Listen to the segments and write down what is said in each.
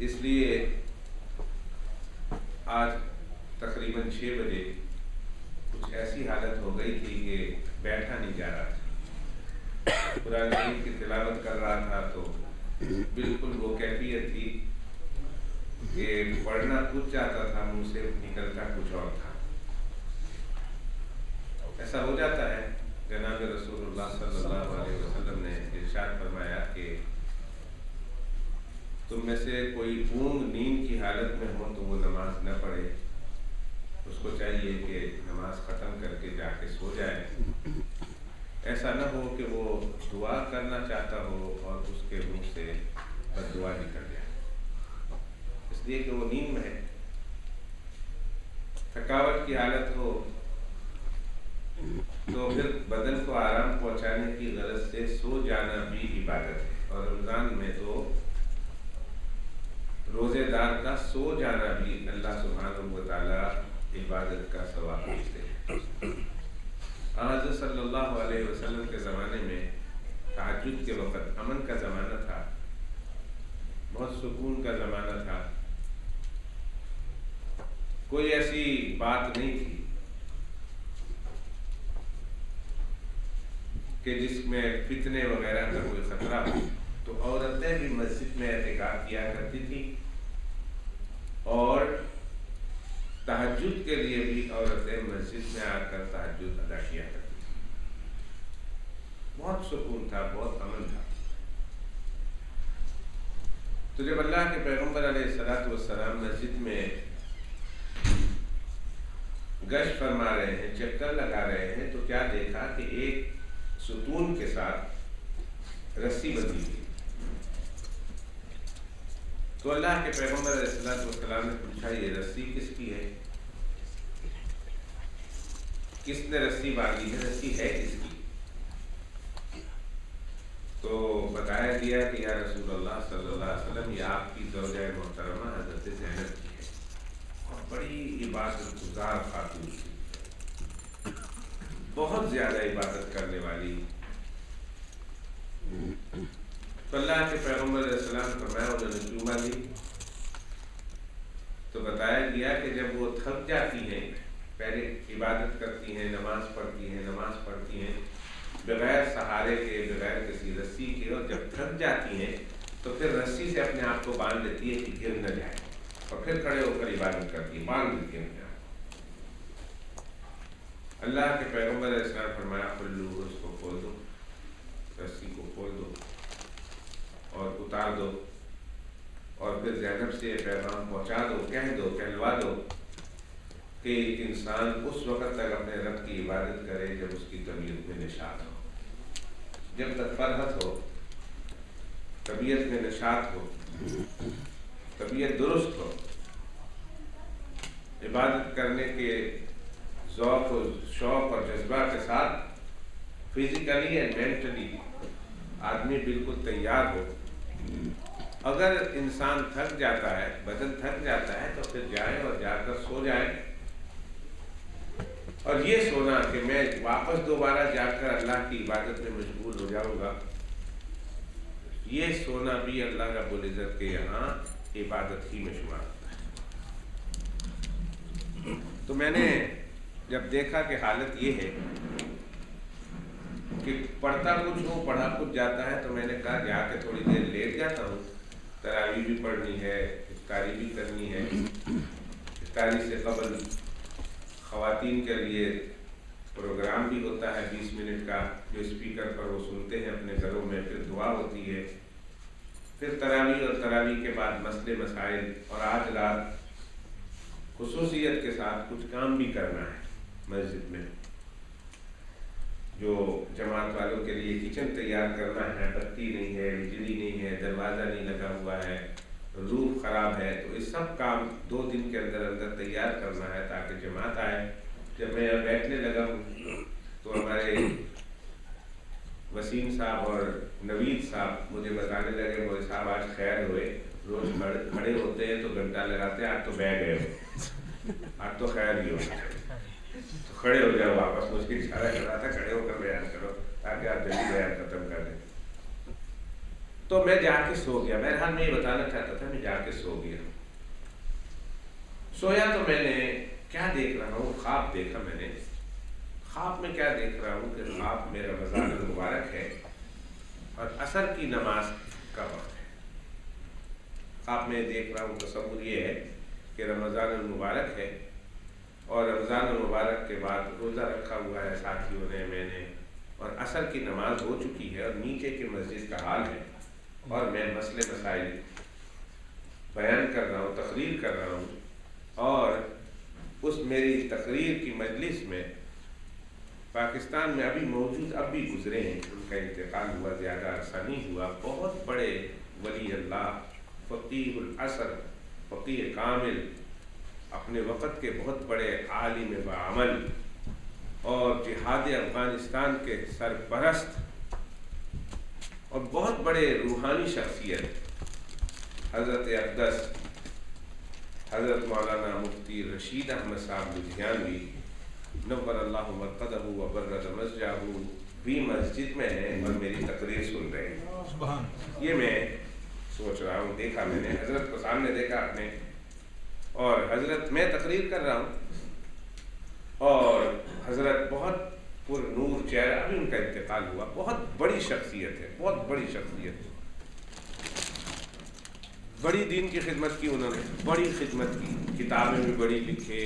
اس لیے آج تقریباً 6 بجے کچھ ایسی حالت ہو گئی تھی کہ بیٹھا نہیں جا رہا تھا. قرآن مجید کی تلاوت کر رہا تھا تو بالکل وہ کیفیت تھی کہ پڑھنا کچھ چاہتا تھا, منہ سے نکلتا کچھ اور تھا. ایسا ہو جاتا ہے. جناب رسول اللہ صلی اللہ علیہ وسلم نے ارشاد فرمایا کہ تم میں سے کوئی اونگ نیند کی حالت میں ہو تو وہ نماز نہ پڑھے. اس کو چاہیے کہ نماز ختم کر کے جا کے سو جائے. ایسا نہ ہو کہ وہ دعا کرنا چاہتا ہو اور اس کے منہ سے بد دعا نکل جائے, اس لیے کہ وہ نیند میں ہے. تھکاوٹ کی حالت ہو تو پھر بدن کو آرام پہنچانے کی غرض سے سو جانا بھی عبادت ہے. اور رمضان میں تو روزے دار کا سو جانا بھی اللہ سبحانہ و تعالیٰ عبادت کا ثواب دیتے ہیں. حضرت صلی اللہ علیہ وسلم کے زمانے میں تہجد کے وقت امن کا زمانہ تھا, بہت سکون کا زمانہ تھا. کوئی ایسی بات نہیں تھی کہ جس میں فتنے وغیرہ کا کوئی خطرہ ہو. تو عورتیں بھی مسجد میں اعتکاف کیا کرتی تھی اور تہجد کے لیے بھی عورتیں مسجد میں آ کر تہجد ادا کیا کرتی تھی. بہت سکون تھا, بہت امن تھا. تو جب اللہ کے پیغمبر علیہ الصلوۃ والسلام مسجد میں گشت فرما رہے ہیں, چکر لگا رہے ہیں, تو کیا دیکھا کہ ایک ستون کے ساتھ رسی بندھی ہوئی. تو اللہ کے پیغمبر علیہ الصلوۃ والسلام نے پوچھا یہ رسی کس کی ہے, کس نے رسی باندھی ہے, رسی ہے کس کی؟ تو بتایا گیا کہ یا رسول اللہ صلی اللہ علیہ وسلم یہ آپ کی زوجہ محترمہ حضرت زینب کی ہے, اور بڑی عبادت گزار خاتون تھی, بہت زیادہ عبادت کرنے والی. تو اللہ کے پیغمبر علیہ السلام فرمایا انہوں نے کیوں باندھی؟ تو بتایا گیا کہ جب وہ تھک جاتی ہیں, پہلے عبادت کرتی ہیں, نماز پڑھتی ہیں بغیر سہارے کے, بغیر کسی رسی کے, اور جب تھک جاتی ہیں تو پھر رسی سے اپنے آپ کو باندھ لیتی ہے کہ گر نہ جائے, اور پھر کھڑے ہو کر عبادت کرتی ہے, باندھ لیتی ہے اپنے آپ. اللہ کے پیغمبر علیہ السلام فرمایا خلو, اس کو کھول دو, رسی کو کھول دو اور اتار دو, اور پھر زینب سے پیغام پہنچا دو, کہہ دو, کہلوا دو کہ ایک انسان اس وقت تک اپنے رب کی عبادت کرے جب اس کی طبیعت میں نشاط ہو. جب تک فرحت ہو, طبیعت میں نشاط ہو, طبیعت درست ہو, عبادت کرنے کے ذوق و شوق اور جذبہ کے ساتھ فزیکلی اینڈ مینٹلی آدمی بالکل تیار ہو. اگر انسان تھک جاتا ہے, بدن تھک جاتا ہے, تو پھر جائے اور جا کر سو جائے. اور یہ سونا کہ میں واپس دوبارہ جا کر اللہ کی عبادت میں مشغول ہو جاؤں گا, یہ سونا بھی اللہ رب العزت کے یہاں عبادت ہی میں شمار ہوتا ہے. تو میں نے جب دیکھا کہ حالت یہ ہے کہ پڑھتا کچھ ہوں, پڑھا کچھ جاتا ہے, تو میں نے کہا جا کے تھوڑی دیر لیٹ جاتا ہوں. تراویح بھی پڑھنی ہے, افطاری بھی کرنی ہے. افطاری سے قبل خواتین کے لیے پروگرام بھی ہوتا ہے 20 منٹ کا, جو اسپیکر پر وہ سنتے ہیں اپنے گھروں میں. پھر دعا ہوتی ہے, پھر تراویح, اور تراویح کے بعد مسئلے مسائل. اور آج رات خصوصیت کے ساتھ کچھ کام بھی کرنا ہے مسجد میں, جو جماعت والوں کے لیے کچن تیار کرنا ہے. بتی نہیں ہے, بجلی نہیں ہے, دروازہ نہیں لگا ہوا ہے, روف خراب ہے. تو یہ سب کام 2 دن کے اندر اندر تیار کرنا ہے تاکہ جماعت آئے. جب میں یہاں بیٹھنے لگا ہوں تو ہمارے وسیم صاحب اور نوید صاحب مجھے بتانے لگے مولوی صاحب آج خیر ہوئے, روز کھڑے ہوتے ہیں تو گھنٹہ لگاتے ہیں, آج تو بیٹھ گئے ہو, آج تو خیر ہی ہو, تو کھڑے ہو جاؤ واپس. مجھ کی اشارہ کر رہا تھا کھڑے ہو کر بیان کرو تاکہ آپ جلدی بیان ختم کر دیں. تو میں جا کے سو گیا. بہرحال میں یہ بتانا چاہتا تھا میں جا کے سو گیا. سویا تو میں نے کیا دیکھ رہا ہوں, خواب دیکھا میں نے. خواب میں کیا دیکھ رہا ہوں کہ خواب میں رمضان المبارک ہے اور عصر کی نماز کا وقت ہے. خواب میں دیکھ رہا ہوں, تصور یہ ہے کہ رمضان المبارک ہے اور رمضان المبارک کے بعد روزہ رکھا ہوا ہے ساتھیوں نے, میں نے, اور عصر کی نماز ہو چکی ہے اور نیچے کی مسجد کا حال ہے اور میں مسئلے مسائل بیان کر رہا ہوں, تقریر کر رہا ہوں. اور اس میری تقریر کی مجلس میں پاکستان میں ابھی موجود, اب بھی گزرے ہیں, ان کا انتقال ہوا, زیادہ عرصہ نہیں ہوا, بہت بڑے ولی اللہ, فقیہ العصر, فقیہ کامل, اپنے وقت کے بہت بڑے عالم بعمل اور جہاد افغانستان کے سرپرست اور بہت بڑے روحانی شخصیت حضرت اقدس حضرت مولانا مفتی رشید احمد صاحب لدھیانوی نور اللہ مرقدہ و برۃ مسجدہ بھی مسجد میں ہیں اور میری تقریر سن رہے ہیں. یہ میں سوچ رہا ہوں, دیکھا میں نے حضرت کو سامنے دیکھا اپنے, اور حضرت میں تقریر کر رہا ہوں اور حضرت بہت پر نور چہرہ, ابھی ان کا انتقال ہوا, بہت بڑی شخصیت ہے, بہت بڑی شخصیت ہے, بڑی دین کی خدمت کی انہوں نے, بڑی خدمت کی, کتابیں بھی بڑی لکھے,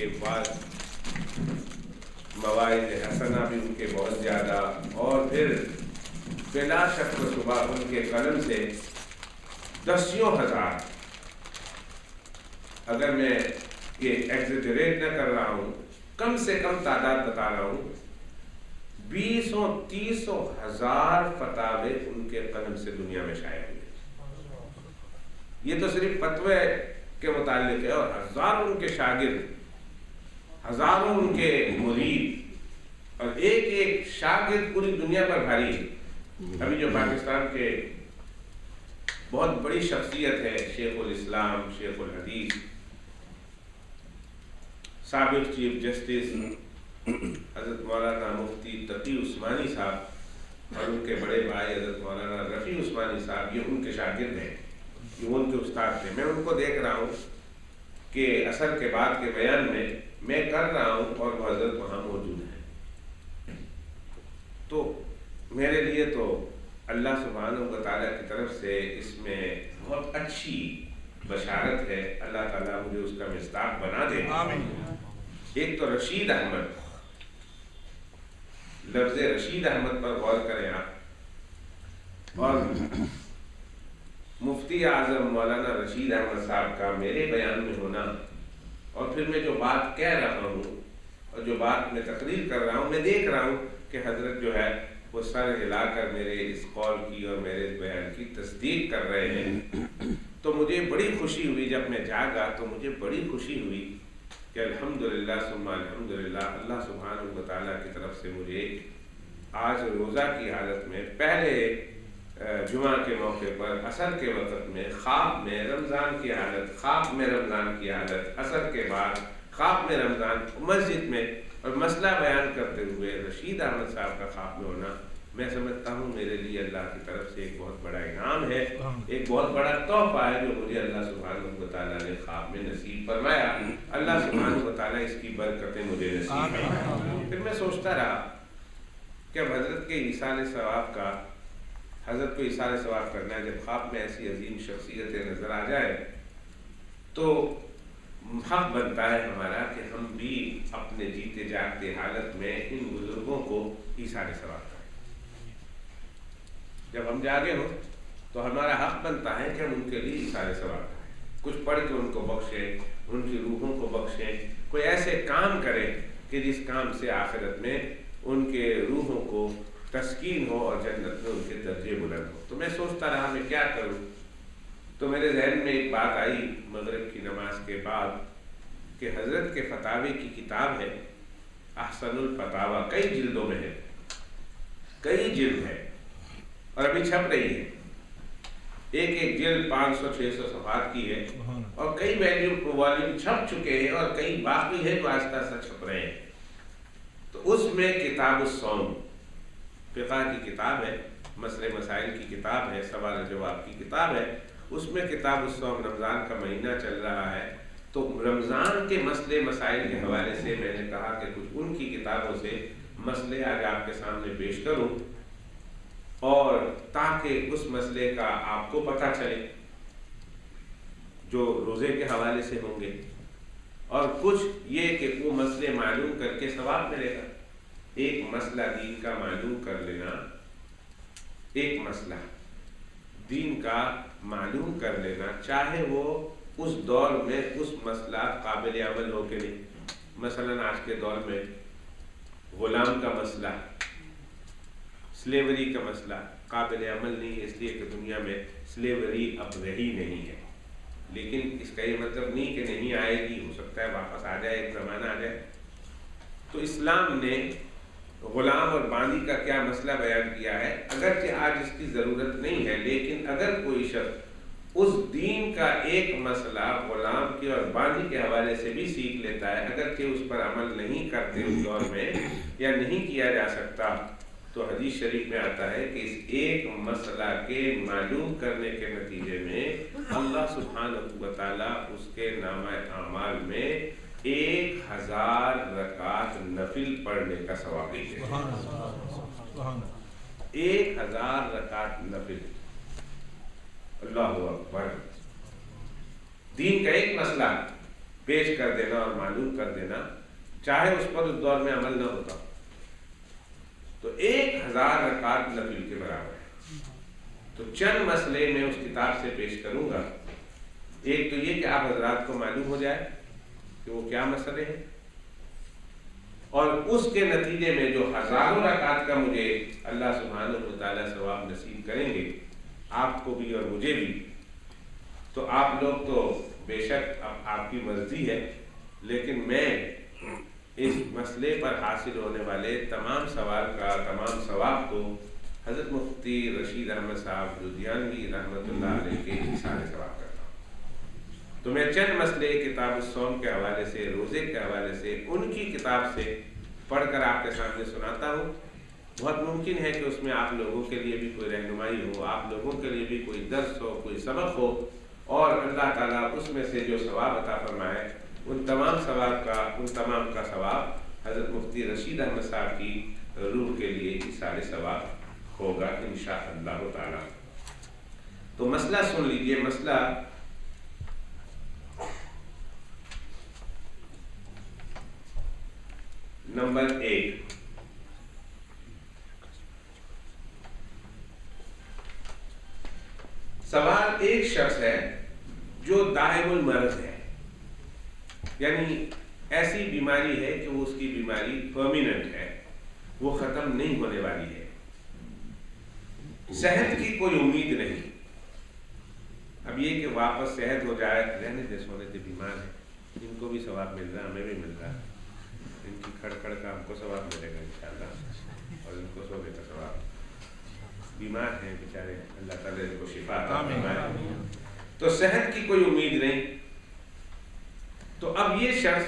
مواعظ حسنہ بھی ان کے بہت زیادہ, اور پھر بلا شک و شبہ ان کے قلم سے دسیوں ہزار, اگر میں یہ ایگزیجریٹ نہ کر رہا ہوں, کم سے کم تعداد بتا رہا ہوں, 20-30 ہزار فتاوے ان کے قلم سے دنیا میں شائع ہوئے. یہ تو صرف فتوے کے متعلق ہے, اور ہزاروں ان کے شاگرد, ہزاروں ان کے مرید, اور ایک ایک شاگرد پوری دنیا پر بھاری ہے. ابھی جو پاکستان کے بہت بڑی شخصیت ہے, شیخ الاسلام, شیخ الحدیث, سابق چیف جسٹس حضرت مولانا مفتی تقی عثمانی صاحب اور ان کے بڑے بھائی حضرت مولانا رفیع عثمانی صاحب, یہ ان کے شاگرد ہیں, یہ ان کے استاد تھے. میں ان کو دیکھ رہا ہوں کہ عصر کے بعد کے بیان میں کر رہا ہوں اور وہ حضرت وہاں موجود ہیں. تو میرے لیے تو اللہ سبحانہ و تعالیٰ کی طرف سے اس میں بہت اچھی بشارت ہے. اللہ تعالیٰ مجھے اس کا مصداق بنا دے. ایک تو رشید احمد, لفظ رشید احمد پر غور کریں آپ, اور مفتی اعظم مولانا رشید احمد صاحب کا میرے بیان میں ہونا, اور پھر میں جو بات کہہ رہا ہوں اور جو بات میں تقریر کر رہا ہوں, میں دیکھ رہا ہوں کہ حضرت جو ہے وہ سر ہلا کر میرے اس قول کی اور میرے اس بیان کی تصدیق کر رہے ہیں. تو مجھے بڑی خوشی ہوئی, جب میں جاگا تو مجھے بڑی خوشی ہوئی کہ الحمدللہ ثم الحمدللہ, اللہ سبحانہ و تعالیٰ کی طرف سے مجھے آج روزہ کی حالت میں, پہلے جمعہ کے موقع پر, عصر کے وقت میں, خواب میں رمضان کی حالت, خواب میں رمضان کی حالت, عصر کے بعد خواب میں رمضان, مسجد میں, اور مسئلہ بیان کرتے ہوئے رشید احمد صاحب کا خواب میں ہونا, میں سمجھتا ہوں میرے لیے اللہ کی طرف سے ایک بہت بڑا انعام ہے, ایک بہت بڑا تحفہ ہے جو مجھے اللہ سبحانہ و تعالیٰ نے خواب میں نصیب فرمایا. اللہ سبحانہ و تعالیٰ اس کی برکتیں مجھے نصیب فرمائے. پھر میں سوچتا رہا کہ اب حضرت کے ایصال ثواب کا, حضرت کو ایصال ثواب کرنا ہے, جب خواب میں ایسی عظیم شخصیتیں نظر آ جائے تو حق بنتا ہے ہمارا کہ ہم بھی اپنے جیتے جاگتے حالت میں ان بزرگوں کو ایصال ثواب کریں. جب ہم جاگے ہوں تو ہمارا حق بنتا ہے کہ ہم ان کے لیے ایصال ثواب کریں, کچھ پڑھ کے ان کو بخشیں, ان کی روحوں کو بخشیں, کوئی ایسے کام کریں کہ جس کام سے آخرت میں ان کے روحوں کو تسکین ہو اور جنت میں ان کے درجے بلند ہو. تو میں سوچتا رہا میں کیا کروں, تو میرے ذہن میں ایک بات آئی مغرب کی نماز کے بعد کہ حضرت کے فتاوی کی کتاب ہے احسن الفتاوی, کئی جلدوں میں ہے, کئی جلد ہے اور ابھی چھپ رہی ہے, ایک ایک جلد 500-600 صفحات کی ہے, اور کئی والیوم چھپ چکے ہیں اور کئی باقی ہے جو آہستہ آہستہ چھپ رہے ہیں. تو اس میں کتاب الصوم, فقہ کی کتاب ہے, مسئلے مسائل کی کتاب ہے، سوال و جواب کی کتاب ہے، اس میں کتاب الصوم، رمضان کا مہینہ چل رہا ہے، تو رمضان کے مسئلے مسائل کے حوالے سے میں نے کہا کہ کچھ ان کی کتابوں سے مسئلے آج آپ کے سامنے پیش کروں، اور تاکہ اس مسئلے کا آپ کو پتہ چلے جو روزے کے حوالے سے ہوں گے، اور کچھ یہ کہ وہ مسئلے معلوم کر کے ثواب ملے گا۔ ایک مسئلہ دین کا معلوم کر لینا، ایک مسئلہ دین کا معلوم کر لینا، چاہے وہ اس دور میں اس مسئلہ قابل عمل ہو کہ نہیں۔ مثلا آج کے دور میں غلام کا مسئلہ، سلیوری کا مسئلہ قابل عمل نہیں ہے، اس لیے کہ دنیا میں سلیوری اب رہی نہیں ہے، لیکن اس کا یہ مطلب نہیں کہ نہیں آئے گی، ہو سکتا ہے واپس آ جائے، ایک زمانہ آ جائے۔ تو اسلام نے غلام اور باندی کا کیا مسئلہ بیان کیا ہے، اگرچہ آج اس کی ضرورت نہیں ہے، لیکن اگر کوئی شخص اس دین کا ایک مسئلہ غلام کے اور باندی کے حوالے سے بھی سیکھ لیتا ہے، اگرچہ اس پر عمل نہیں کرتے اس دور میں یا نہیں کیا جا سکتا، تو حدیث شریف میں آتا ہے کہ اس ایک مسئلہ کے معلوم کرنے کے نتیجے میں اللہ سبحانہ و تعالیٰ اس کے نامہ اعمال میں 1000 رکعت نفل پڑھنے کا ثواب دیتے ہیں۔ 1000 رکعت نفل، اللہ اکبر۔ دین کا ایک مسئلہ پیش کر دینا اور معلوم کر دینا، چاہے اس پر اس دور میں عمل نہ ہوتا، تو 1000 رکعت نفل کے برابر ہے۔ تو چند مسئلے میں اس کتاب سے پیش کروں گا۔ ایک تو یہ کہ آپ حضرات کو معلوم ہو جائے کہ وہ کیا مسئلے ہیں، اور اس کے نتیجے میں جو ہزاروں رکعت کا مجھے اللہ سبحانہ و تعالیٰ ثواب نصیب کریں گے، آپ کو بھی اور مجھے بھی، تو آپ لوگ تو بے شک اب آپ کی مرضی ہے، لیکن میں اس مسئلے پر حاصل ہونے والے تمام ثواب کو حضرت مفتی رشید احمد صاحب لدھیانوی رحمۃ اللہ علیہ کے اشارے ثواب کرتا ہوں۔ تو میں چند مسئلے کتاب الصوم کے حوالے سے، روزے کے حوالے سے، ان کی کتاب سے پڑھ کر آپ کے سامنے سناتا ہوں۔ بہت ممکن ہے کہ اس میں آپ لوگوں کے لیے بھی کوئی رہنمائی ہو، آپ لوگوں کے لیے بھی کوئی درس ہو، کوئی سبق ہو، اور اللہ تعالیٰ اس میں سے جو ثواب عطا فرمائے، ان تمام کا ثواب حضرت مفتی رشید احمد صاحب کی روح کے لیے ایثار ثواب ہوگا انشاءاللہ تعالیٰ۔ تو مسئلہ سن لیجئے۔ مسئلہ نمبر 1، سوال ایک شخص ہے جو دائم المرض ہے، یعنی ایسی بیماری ہے کہ وہ اس کی بیماری پرمیننٹ ہے، وہ ختم نہیں ہونے والی ہے، صحت کی کوئی امید نہیں۔ اب یہ کہ واپس صحت ہو جائے، رہنے دے، سونے دے، بیمار ہے، ان کو بھی ثواب مل رہا ہے، ہمیں بھی مل رہا ہے، ان کی کھڑکھڑ کا ہم کو ثواب ملے گا انشاءاللہ، اور ان کو سونے کا ثواب۔ بیمار ہیں بیچارے، اللہ تعالیٰ ان کو شفا عطا فرمائے۔ تو صحت کی کوئی امید نہیں، تو اب یہ شخص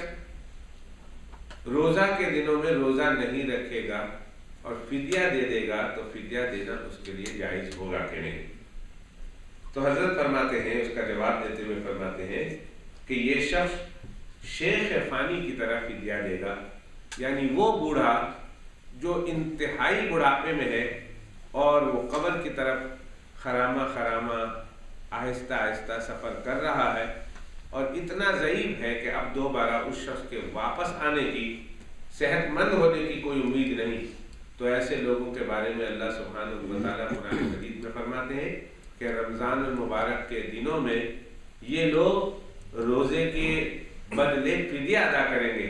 روزہ کے دنوں میں روزہ نہیں رکھے گا اور فدیہ دے دے گا، تو فدیہ دینا اس کے لیے جائز ہوگا کہ نہیں؟ تو حضرت فرماتے ہیں، اس کا جواب دیتے ہوئے فرماتے ہیں کہ یہ شخص شیخ فانی کی طرح فدیہ دے گا، یعنی وہ بوڑھا جو انتہائی بڑھاپے میں ہے اور وہ قبر کی طرف خرامہ آہستہ آہستہ سفر کر رہا ہے، اور اتنا ضعیف ہے کہ اب دوبارہ اس شخص کے واپس آنے کی، صحت مند ہونے کی کوئی امید نہیں۔ تو ایسے لوگوں کے بارے میں اللہ سبحانہ و تعالیٰ قرآن مجید میں فرماتے ہیں کہ رمضان المبارک کے دنوں میں یہ لوگ روزے کے بدلے فدیہ ادا کریں گے۔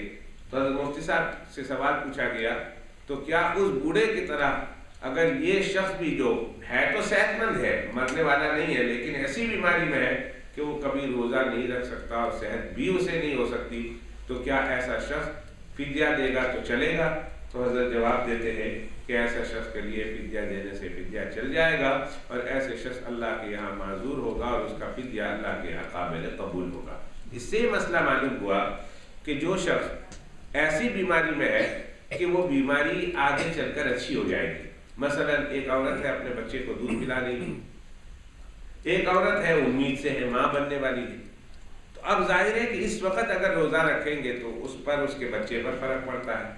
تو حضرت مفتی صاحب سے سوال پوچھا گیا، تو کیا اس بوڑھے کی طرح اگر یہ شخص بھی جو ہے تو صحت مند ہے، مرنے والا نہیں ہے، لیکن ایسی بیماری میں ہے کہ وہ کبھی روزہ نہیں رکھ سکتا اور صحت بھی اسے نہیں ہو سکتی، تو کیا ایسا شخص فدیہ دے گا تو چلے گا؟ تو حضرت جواب دیتے ہیں کہ ایسا شخص کے لیے فدیہ دینے سے فدیہ چل جائے گا، اور ایسے شخص اللہ کے یہاں معذور ہوگا اور اس کا فدیہ اللہ کے یہاں قابل قبول ہوگا۔ اس سے یہ مسئلہ معلوم ہوا کہ جو شخص ایسی بیماری میں ہے کہ وہ بیماری آگے چل کر اچھی ہو جائے گی، مثلا ایک عورت ہے اپنے بچے کو دودھ پلا رہی ہے، ایک عورت ہے امید سے ہے ماں بننے والی ہے، تو اب ظاہر ہے کہ اس وقت اگر روزہ رکھیں گے تو اس پر اس کے بچے پر فرق پڑتا ہے،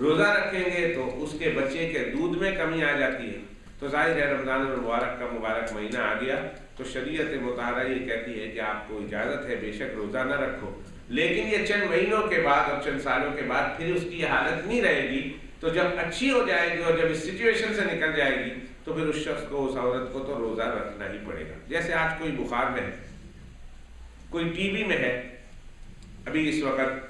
روزہ رکھیں گے تو اس کے بچے کے دودھ میں کمی آ جاتی ہے، تو ظاہر ہے رمضان المبارک کا مبارک مہینہ آ گیا تو شریعت مطہرہ یہ کہتی ہے کہ آپ کو اجازت ہے بے شک روزہ نہ رکھو، لیکن یہ چند مہینوں کے بعد اور چند سالوں کے بعد پھر اس کی یہ حالت نہیں رہے گی، تو جب اچھی ہو جائے گی اور جب اس سچویشن سے نکل جائے گی تو پھر اس شخص کو، اس عورت کو تو روزہ رکھنا ہی پڑے گا۔ جیسے آج کوئی بخار میں ہے، کوئی ٹی بی میں ہے ابھی اس وقت،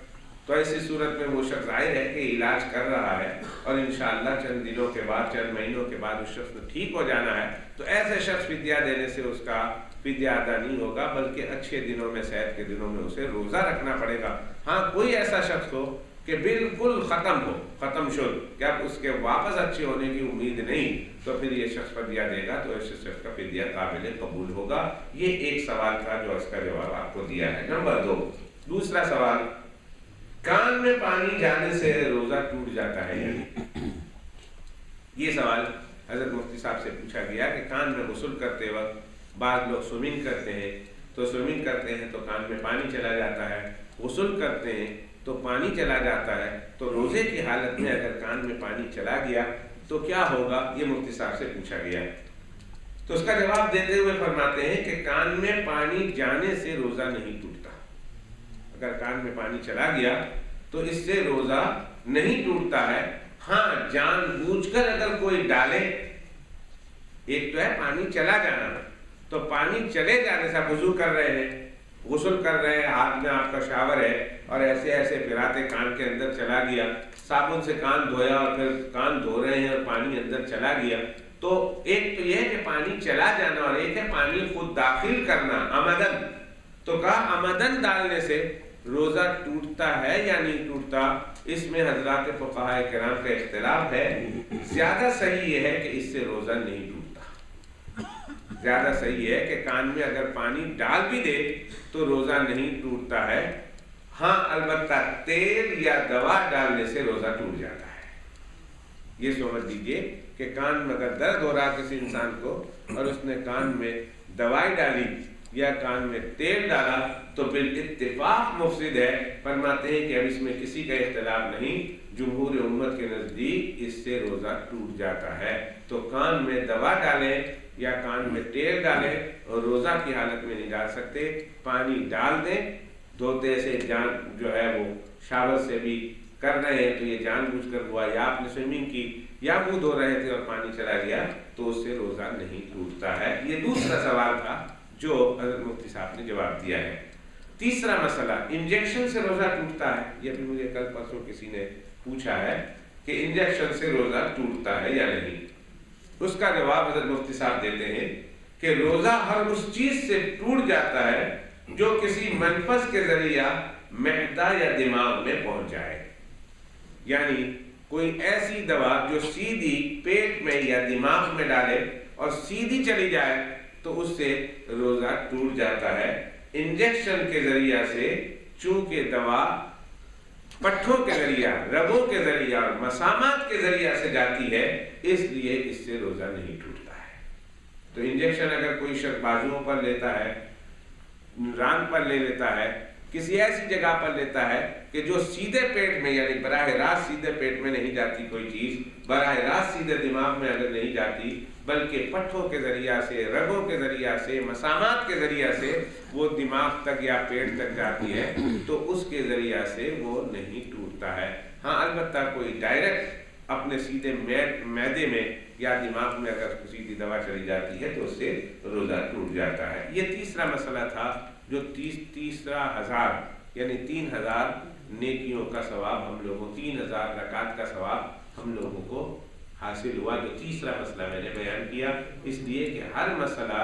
تو ایسی صورت میں وہ شخص ظاہر ہے کہ علاج کر رہا ہے اور انشاءاللہ چند دنوں کے بعد، چند مہینوں کے بعد اس شخص کو ٹھیک ہو جانا ہے، تو ایسے شخص فدیہ دینے سے اس کا فدیہ ادا نہیں ہوگا، بلکہ اچھے دنوں میں، صحت کے دنوں میں اسے روزہ رکھنا پڑے گا۔ ہاں کوئی ایسا شخص ہو کہ بالکل ختم شد کہ اب اس کے واپس اچھے ہونے کی امید نہیں، تو پھر یہ شخص فدیہ دے گا تو اس شخص کا فدیہ قابل قبول ہوگا۔ یہ ایک سوال تھا جو اس کا جواب آپ کو دیا ہے۔ نمبر 2، دوسرا سوال، کان میں پانی جانے سے روزہ ٹوٹ جاتا ہے یعنی؟ یہ سوال حضرت مفتی صاحب سے پوچھا گیا کہ کان میں غسل کرتے وقت بعض لوگ سوئمنگ کرتے ہیں، تو سوئمنگ کرتے ہیں تو کان میں پانی چلا جاتا ہے، غسل کرتے ہیں تو پانی چلا جاتا ہے، تو روزے کی حالت میں اگر کان میں پانی چلا گیا تو کیا ہوگا؟ یہ مفتی صاحب سے پوچھا گیا، تو اس کا جواب دیتے ہوئے فرماتے ہیں کہ کان میں پانی جانے سے روزہ نہیں ٹوٹتا۔ اگر کان میں پانی چلا گیا تو اس سے روزہ نہیں ٹوٹتا ہے۔ ہاں جان بوجھ کر اگر کوئی ڈالے، ایک تو ہے پانی چلا جانا، تو پانی چلے جانے سے آپ وضو کر رہے ہیں، غسل کر رہے ہیں، ہاتھ میں آپ کا شاور ہے اور ایسے ایسے پھراتے کان کے اندر چلا گیا، صابن سے کان دھویا اور پھر کان دھو رہے ہیں اور پانی اندر چلا گیا، تو ایک تو یہ ہے کہ پانی چلا جانا اور ایک ہے پانی خود داخل کرنا آمدن۔ تو کہا آمدن ڈالنے سے روزہ ٹوٹتا ہے یا نہیں ٹوٹتا؟ اس میں حضرات فقہاء کرام کا اختلاف ہے۔ زیادہ صحیح یہ ہے کہ اس سے روزہ نہیں ٹوٹتا، زیادہ صحیح ہے کہ کان میں اگر پانی ڈال بھی دے تو روزہ نہیں ٹوٹتا ہے۔ ہاں البتہ تیل یا دوا ڈالنے سے روزہ ٹوٹ جاتا ہے۔ یہ سمجھ لیجیے کہ کان میں اگر درد ہو رہا کسی انسان کو اور اس نے کان میں دوائی ڈالی یا کان میں تیل ڈالا تو بالاتفاق مفسد ہے۔ فرماتے ہیں کہ اب اس میں کسی کا اختلاف نہیں، جمہور امت کے نزدیک اس سے روزہ ٹوٹ جاتا ہے۔ تو کان میں دوا ڈالیں یا کان میں تیل ڈالیں اور روزہ کی حالت میں نہیں ڈال سکتے، پانی ڈال دیں، دھوتے سے جان جو ہے وہ شاور سے بھی کر رہے ہیں تو یہ جان بوجھ کر ہوا، یا آپ نے سوئمنگ کی یا منہ دھو رہے تھے اور پانی چلا گیا تو اس سے روزہ نہیں ٹوٹتا ہے۔ یہ دوسرا سوال تھا جو حضرت مفتی صاحب نے جواب دیا ہے۔ تیسرا مسئلہ، انجیکشن سے روزہ ٹوٹتا ہے، یہ بھی مجھے کل پرسوں کسی نے پوچھا ہے کہ انجیکشن سے روزہ ٹوٹتا ہے یا نہیں۔ اس کا جواب حضرت مفتی صاحب دیتے ہیں کہ روزہ ہر اس چیز سے ٹوٹ جاتا ہے جو کسی منفذ کے ذریعہ معدہ یا دماغ میں پہنچ جائے، یعنی کوئی ایسی دوا جو سیدھی پیٹ میں یا دماغ میں ڈالے اور سیدھی چلی جائے تو اس سے روزہ ٹوٹ جاتا ہے۔ انجیکشن کے ذریعہ سے چونکہ دوا پٹھوں کے ذریعہ، رگوں کے ذریعہ اور مسامات کے ذریعہ سے جاتی ہے، اس لیے اس سے روزہ نہیں ٹوٹتا ہے۔ تو انجیکشن اگر کوئی شخص بازوؤں پر لیتا ہے، ران پر لے لیتا ہے، کسی ایسی جگہ پر لیتا ہے کہ جو سیدھے پیٹ میں، یعنی براہ راست سیدھے پیٹ میں نہیں جاتی کوئی چیز، براہ راست سیدھے دماغ میں اگر نہیں جاتی بلکہ پٹھوں کے ذریعہ سے، رگوں کے ذریعہ سے، مسامات کے ذریعہ سے وہ دماغ تک یا پیٹ تک جاتی ہے تو اس کے ذریعہ سے وہ نہیں ٹوٹتا ہے۔ ہاں البتہ کوئی ڈائریکٹ اپنے سیدھے معدے میں یا دماغ میں اگر سیدھی دوا چلی جاتی ہے تو اس سے روزہ ٹوٹ جاتا ہے۔ یہ تیسرا مسئلہ تھا جو تیسرا 1000 یعنی 3000 نیکیوں کا ثواب ہم لوگوں، 3000 رکعت کا ثواب ہم لوگوں کو حاصل ہوا۔ جو تیسرا مسئلہ میں نے بیان کیا، اس لیے کہ ہر مسئلہ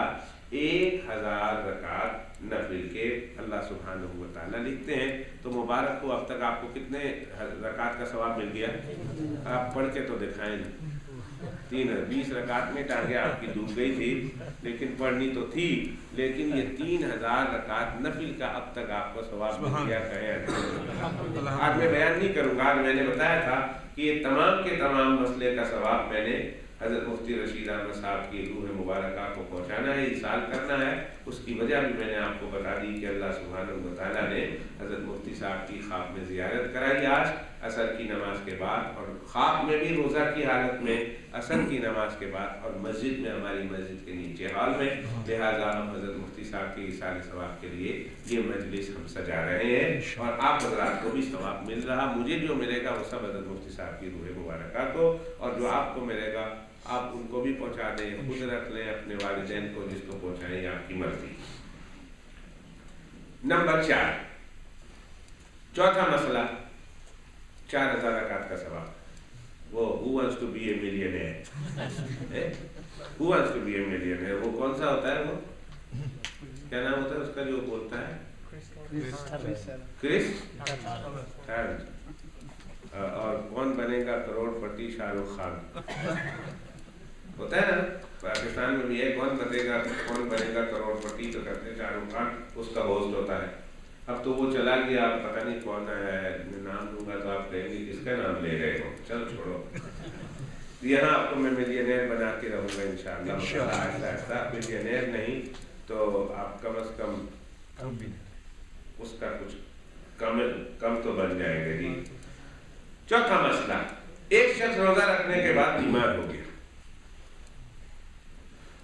1000 رکعت نفل کے اللہ سبحانہ و تعالیٰ لکھتے ہیں۔ تو مبارک ہو، اب تک آپ کو کتنے رکعت کا ثواب مل گیا؟ آپ پڑھ کے تو دکھائیں۔ 20 رکعت میں ٹانگیں آپ کی ڈوب گئی تھی لیکن پڑھنی تو تھی، لیکن یہ 3000 رکعت نفل کا اب تک آپ کو ثواب مل گیا۔ آج میں بیان نہیں کروں گا، آج میں نے بتایا تھا کہ یہ تمام کے تمام مسئلے کا ثواب میں نے حضرت مفتی رشید احمد صاحب کی روح مبارکہ کو پہنچانا ہے، ایصال کرنا ہے۔ اس کی وجہ بھی میں نے آپ کو بتا دی کہ اللہ سبحانہ و تعالیٰ نے حضرت مفتی صاحب کی خواب میں زیارت کرائی آج عصر کی نماز کے بعد، اور خواب میں بھی روزہ کی حالت میں عصر کی نماز کے بعد، اور مسجد میں ہماری مسجد کے نیچے ہال میں۔ لہٰذا ہم حضرت مفتی صاحب کی ایصال ثواب کے لیے یہ مجلس ہم سجا رہے ہیں، اور آپ حضرات کو بھی ثواب مل رہا۔ مجھے جو ملے گا وہ سب حضرت مفتی صاحب کی روح مبارکہ کو، اور جو آپ کو ملے گا آپ ان کو بھی پہنچا دیں، خود رکھ لیں، اپنے والدین کو جس کو پہنچائیں، آپ کی مرضی۔ نمبر 4، چوتھا مسئلہ 4000 رکعت کا ثواب۔ وہ who wants to be a millionaire؟ who wants to be a millionaire؟ وہ کون سا ہوتا ہے؟ وہ کیا نام ہوتا ہے اس کا جو بولتا ہے؟ کرس ٹرنٹ۔ اور کون بنے گا کروڑ پتی؟ شاہ رخ خان ہوتا ہے نا پاکستان میں بھی ہے، کون بنے گا کروڑ پتی، تو کہتے ہیں شاہ رخ خان اس کا ہوسٹ ہوتا ہے۔ اب تو وہ چلا گیا، آپ پتہ نہیں کون ہے، نام دوں گا تو آپ کہیں گے کس کا نام لے رہے ہو، چلو چھوڑو۔ یہاں آپ کو میں ملینئر بنا کے رہوں گا انشاءاللہ، آہستہ آہستہ۔ ملینئر نہیں تو آپ کم از کم اس کا کچھ کم تو بن جائے گا جی۔ چوتھا مسئلہ، ایک شخص روزہ رکھنے کے بعد بیمار ہو گیا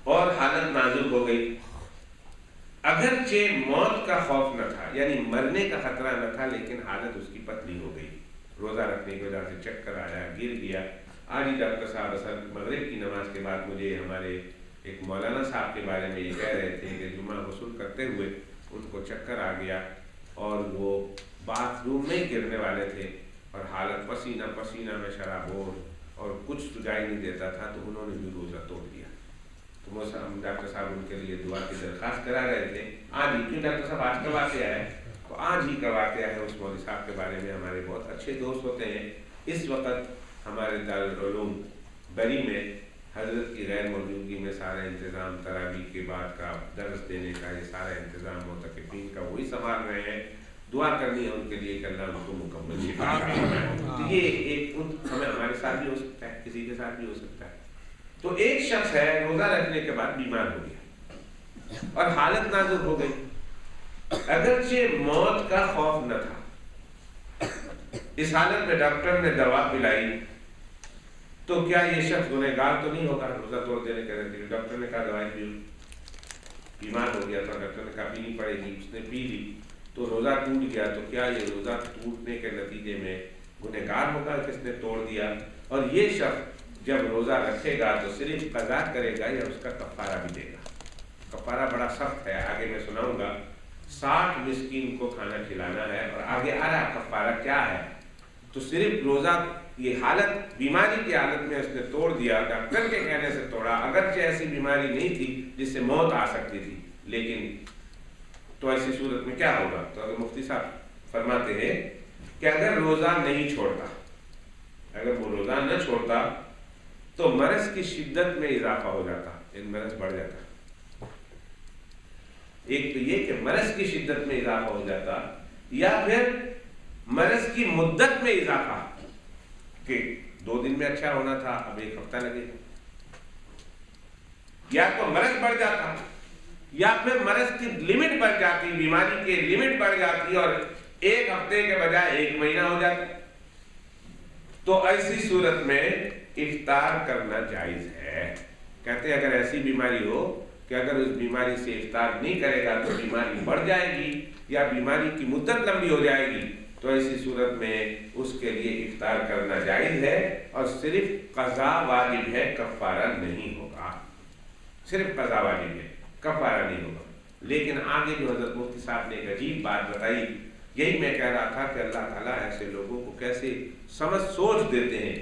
اور حالت نازک ہو گئی، اگرچہ موت کا خوف نہ تھا، یعنی مرنے کا خطرہ نہ تھا، لیکن حالت اس کی پتلی ہو گئی، روزہ رکھنے کی وجہ سے چکر آیا، گر گیا۔ آج ہی ڈاکٹر صاحب اثر مغرب کی نماز کے بعد مجھے ہمارے ایک مولانا صاحب کے بارے میں یہ کہہ رہے تھے کہ جمعہ غسل کرتے ہوئے ان کو چکر آ گیا اور وہ باتھ روم میں گرنے والے تھے، اور حالت پسینہ پسینہ میں شرابور، اور کچھ سجائی نہیں دیتا تھا، تو انہوں نے بھی روزہ توڑ دیا۔ تو ہم ڈاکٹر صاحب ان کے لیے دعا کی درخواست کرا رہے تھے۔ آج ہی کیوں ڈاکٹر صاحب آج کا واقعہ ہے، تو آج ہی کا واقعہ ہے۔ اس مولوی صاحب کے بارے میں ہمارے بہت اچھے دوست ہوتے ہیں۔ اس وقت ہمارے دارالعلوم بری میں حضرت کی غیر موجودگی میں سارا انتظام تراویح کے بعد کا درس دینے کا، یہ سارا انتظام معتکفین کا وہی سنبھال رہے ہیں۔ دعا کرنی ہے ان کے لیے کہ اللہ ان کو مکمل شفا عطا۔ یہ ایک ہمارے ساتھ بھی ہو سکتا ہے، کسی کے ساتھ بھی ہو سکتا ہے۔ تو ایک شخص ہے روزہ رکھنے کے بعد بیمار ہو گیا اور حالت نازک ہو گئی، اگرچہ موت کا خوف نہ تھا۔ اس حالت میں ڈاکٹر نے دوا پلائی، تو کیا یہ شخص گنہگار تو نہیں ہوگا روزہ توڑ دینے کے نتیجے؟ ڈاکٹر نے کہا دوائی پیو، بیمار ہو گیا تو ڈاکٹر نے کہا پینی پڑے گی، اس نے پی لی تو روزہ ٹوٹ گیا، تو کیا یہ روزہ ٹوٹنے کے نتیجے میں گنہگار ہوگا کہ اس نے توڑ دیا؟ اور یہ شخص جب روزہ رکھے گا تو صرف قضا کرے گا یا اس کا کفارہ بھی دے گا؟ کفارہ بڑا سخت ہے، آگے میں سناؤں گا۔ 60 مسکین کو کھانا کھلانا ہے، اور آگے آ رہا کفارہ کیا ہے۔ تو صرف روزہ، یہ حالت بیماری کی حالت میں اس نے توڑ دیا، ڈاکٹر کے کہنے سے توڑا، اگرچہ ایسی بیماری نہیں تھی جس سے موت آ سکتی تھی، لیکن تو ایسی صورت میں کیا ہوگا؟ تو اگر مفتی صاحب فرماتے ہیں کہ اگر روزہ نہیں چھوڑتا، اگر وہ روزہ نہ چھوڑتا تو مرض کی شدت میں اضافہ ہو جاتا، مرض بڑھ جاتا۔ ایک تو یہ کہ مرض کی شدت میں اضافہ ہو جاتا، یا پھر مرض کی مدت میں اضافہ، کہ 2 دن میں اچھا ہونا تھا اب 1 ہفتہ لگے گا، یا تو مرض بڑھ جاتا، یا پھر مرض کی لمٹ بڑھ جاتی، بیماری کی لمٹ بڑھ جاتی اور 1 ہفتے کے بجائے 1 مہینہ ہو جاتا۔ تو ایسی صورت میں افطار کرنا جائز ہے۔ کہتے ہیں اگر ایسی بیماری ہو کہ اگر اس بیماری سے افطار نہیں کرے گا تو بیماری بڑھ جائے گی یا بیماری کی مدت لمبی ہو جائے گی، تو ایسی صورت میں اس کے لیے افطار کرنا جائز ہے، اور صرف قضا واجب ہے، کفارہ نہیں ہوگا۔ صرف قضا واجب ہے، کفارہ نہیں ہوگا۔ لیکن آگے جو حضرت مفتی صاحب نے ایک عجیب بات بتائی، یہی میں کہہ رہا تھا کہ اللہ تعالیٰ ایسے لوگوں کو کیسے سمجھ سوچ دیتے ہیں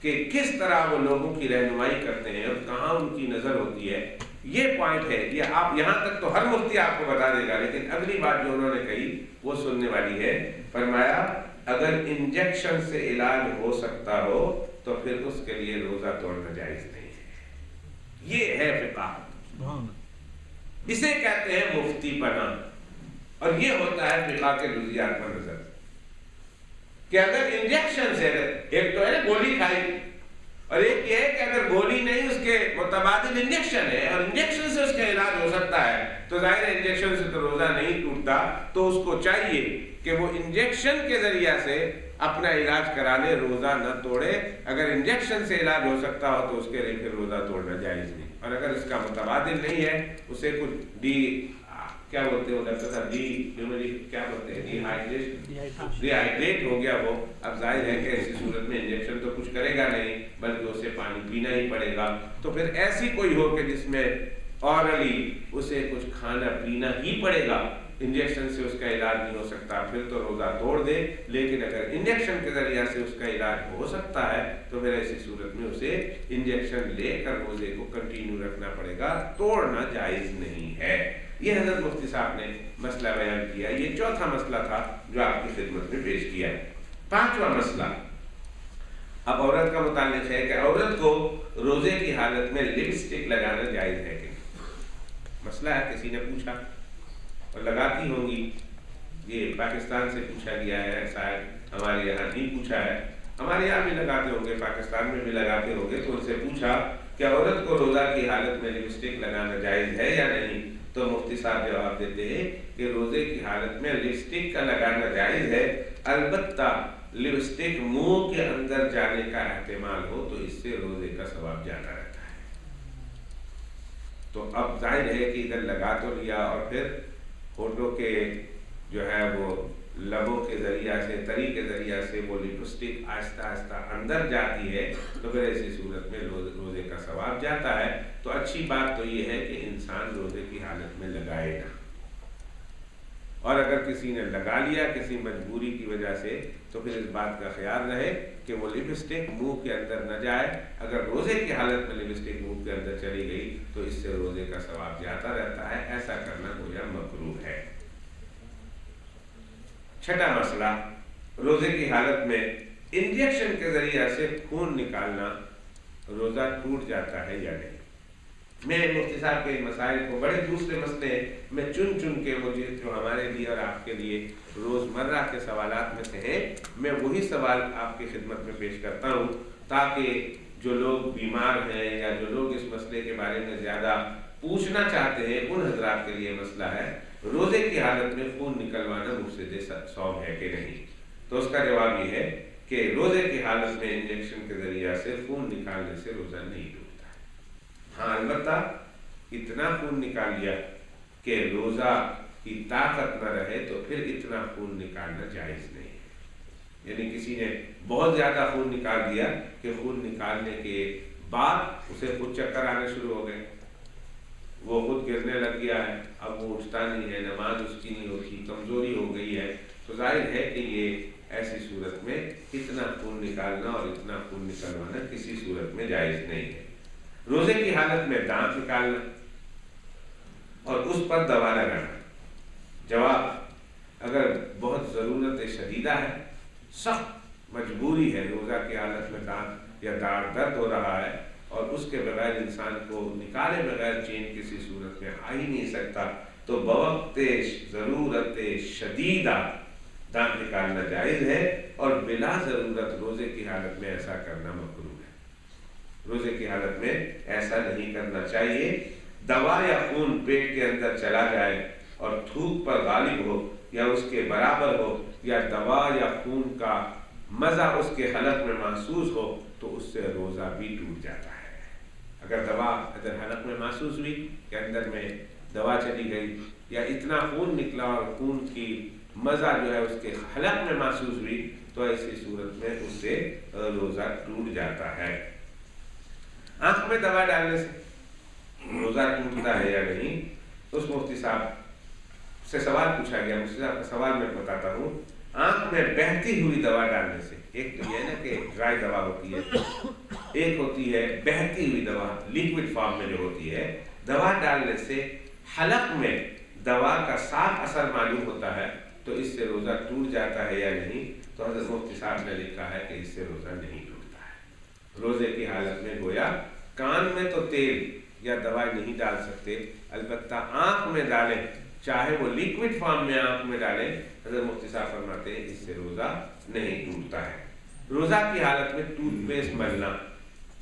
کہ کس طرح وہ لوگوں کی رہنمائی کرتے ہیں اور کہاں ان کی نظر ہوتی ہے۔ یہ پوائنٹ ہے، یہ آپ یہاں تک تو ہر مفتی آپ کو بتا دے گا، لیکن اگلی بات جو انہوں نے کہی وہ سننے والی ہے۔ فرمایا اگر انجیکشن سے علاج ہو سکتا ہو تو پھر اس کے لیے روزہ توڑنا جائز نہیں ہے۔ یہ ہے فقہ، اسے کہتے ہیں مفتی پنا، اور یہ ہوتا ہے فقہ کے جزیات پر نظر، کہ اگر انجیکشن سے، ایک تو ہے گولی کھائی اور ایک یہ ہے کہ اگر گولی نہیں، اس کے متبادل انجیکشن ہے اور انجیکشن سے اس کا علاج ہو سکتا ہے، تو ظاہر ہے انجیکشن سے تو روزہ نہیں ٹوٹتا، تو اس کو چاہیے کہ وہ انجیکشن کے ذریعہ سے اپنا علاج کرا لے، روزہ نہ توڑے۔ اگر انجیکشن سے علاج ہو سکتا ہو تو اس کے لیے پھر روزہ توڑنا جائز نہیں، اور اگر اس کا متبادل نہیں ہے، اسے کچھ کیا بولتے ہیں ڈاکٹر صاحب، کیا بولتے ہیں، ڈی ہائیڈریٹ ہو گیا وہ، اب ظاہر ہے کہ ایسی صورت میں انجیکشن تو کچھ کرے گا نہیں، بلکہ اسے پانی پینا ہی پڑے گا۔ تو پھر ایسی کوئی ہو کہ جس میں اورلی اسے کچھ کھانا پینا ہی پڑے گا، انجیکشن سے اس کا علاج نہیں ہو سکتا، پھر تو روزہ توڑ دے۔ لیکن اگر انجیکشن کے ذریعہ سے اس کا علاج ہو سکتا ہے تو پھر ایسی صورت میں اسے انجیکشن لے کر روزے کو کنٹینیو رکھنا پڑے گا، توڑنا جائز نہیں ہے۔ یہ حضرت مفتی صاحب نے مسئلہ بیان کیا۔ یہ چوتھا مسئلہ تھا جو آپ کی خدمت میں پیش کیا ہے۔ پانچواں مسئلہ اب عورت کا متعلق ہے کہ عورت کو روزے کی حالت میں لپسٹک لگانا جائز ہے کہ نہیں؟ مسئلہ ہے، کسی نے پوچھا اور لگاتی ہوں گی، یہ پاکستان سے پوچھا گیا ہے، شاید ہمارے یہاں نہیں پوچھا ہے، ہمارے یہاں بھی لگاتے ہوں گے، پاکستان میں بھی لگاتے ہوں گے۔ تو ان سے پوچھا کہ عورت کو روزہ کی حالت میں لپسٹک لگانا جائز ہے یا نہیں؟ تو مفتی صاحب جواب دیتے ہیں کہ روزے کی حالت میں لپسٹک کا لگانا جائز ہے، البتہ لپسٹک منہ کے اندر جانے کا احتمال ہو تو اس سے روزے کا ثواب جاتا رہتا ہے۔ تو اب ظاہر ہے کہ ادھر لگا تو لیا اور پھر ہونٹوں کے جو ہے وہ لبوں کے ذریعہ سے، تری کے ذریعہ سے وہ لپسٹک آہستہ آہستہ اندر جاتی ہے، تو پھر ایسی صورت میں روزے کا ثواب جاتا ہے۔ تو اچھی بات تو یہ ہے کہ انسان روزے کی حالت میں لگائے گا، اور اگر کسی نے لگا لیا کسی مجبوری کی وجہ سے تو پھر اس بات کا خیال رہے کہ وہ لپسٹک منہ کے اندر نہ جائے۔ اگر روزے کی حالت میں لپسٹک منہ کے اندر چلی گئی تو اس سے روزے کا ثواب جاتا رہتا ہے، ایسا کرنا گویا مکروہ ہے۔ چھٹا مسئلہ، روزے کی حالت میں انجیکشن کے ذریعہ سے خون نکالنا روزہ ٹوٹ جاتا ہے یا نہیں؟ میں مفتی صاحب کے مسائل کو، بڑے دوسرے مسئلے میں چن کے مجھے جو ہمارے لیے اور آپ کے لیے روزمرہ کے سوالات میں سے ہیں، میں وہی سوال آپ کی خدمت میں پیش کرتا ہوں تاکہ جو لوگ بیمار ہیں یا جو لوگ اس مسئلے کے بارے میں زیادہ پوچھنا چاہتے ہیں ان حضرات کے لیے مسئلہ ہے، روزے کی حالت میں خون نکلوانا مفسد صوم ہے کہ نہیں؟ تو اس کا جواب یہ ہے کہ روزے کی حالت میں انجیکشن کے ذریعہ سے خون نکالنے سے روزہ نہیں ٹوٹتا ہے۔ ہاں البتہ اتنا خون نکال لیا کہ روزہ کی طاقت نہ رہے تو پھر اتنا خون نکالنا جائز نہیں ہے۔ یعنی کسی نے بہت زیادہ خون نکال دیا کہ خون نکالنے کے بعد اسے خود چکر آنے شروع ہو گئے، وہ خود گرنے لگ گیا ہے، اب وہ اٹھتا نہیں ہے، نماز اس کی نہیں ہوتی، کمزوری ہو گئی ہے، تو ظاہر ہے کہ یہ ایسی صورت میں اتنا خون نکالنا اور اتنا خون نکلوانا کسی صورت میں جائز نہیں ہے۔ روزے کی حالت میں دانت نکالنا اور اس پر دوا لگانا، جواب اگر بہت ضرورت شدیدہ ہے، سخت مجبوری ہے، روزہ کی حالت میں دانت یا داڑھ درد ہو رہا ہے اور اس کے بغیر انسان کو نکالے بغیر چین کسی صورت میں آ ہی نہیں سکتا، تو بوقت ضرورت شدیدہ دانت نکالنا جائز ہے، اور بلا ضرورت روزے کی حالت میں ایسا کرنا مکروہ ہے۔ روزے کی حالت میں ایسا نہیں کرنا چاہیے۔ دوا یا خون پیٹ کے اندر چلا جائے اور تھوک پر غالب ہو یا اس کے برابر ہو، یا دوا یا خون کا مزہ اس کے حلق میں محسوس ہو، تو اس سے روزہ بھی ٹوٹ جاتا ہے۔ اگر دوا اگر حلق میں محسوس ہوئی کہ اندر میں دوا چلی گئی، یا اتنا خون نکلا اور خون کی مزہ جو ہے اس کے حلق میں محسوس ہوئی، تو ایسی صورت میں اس سے روزہ ٹوٹ جاتا ہے۔ آنکھ میں دوا ڈالنے سے روزہ ٹوٹتا ہے یا نہیں؟ تو اس مفتی صاحب سے سوال پوچھا گیا، مفتی صاحب کا سوال میں بتاتا ہوں۔ آنکھ میں بہتی ہوئی دوا ڈالنے سے، ایک تو یہ ہے نا کہ ڈرائی دوا ہوتی ہے، ایک ہوتی ہے بہتی ہوئی دوا، لیکوڈ فارم میں جو ہوتی ہے، دوا ڈالنے سے حلق میں دوا کا صاف اثر معلوم ہوتا ہے، تو اس سے روزہ ٹوٹ جاتا ہے یا نہیں؟ تو حضرت مفتی صاحب نے لکھا ہے کہ اس سے روزہ نہیں ٹوٹتا ہے۔ روزے کی حالت میں گویا کان میں تو تیل یا دوائی نہیں ڈال سکتے، البتہ آنکھ میں ڈالیں، چاہے وہ لیکوڈ فارم میں آنکھ میں ڈالیں، حضرت مفتی صاحب فرماتے ہیں اس سے روزہ نہیں ٹوٹتا ہے۔ روزہ کی حالت میں ٹوتھ پیسٹ ملنا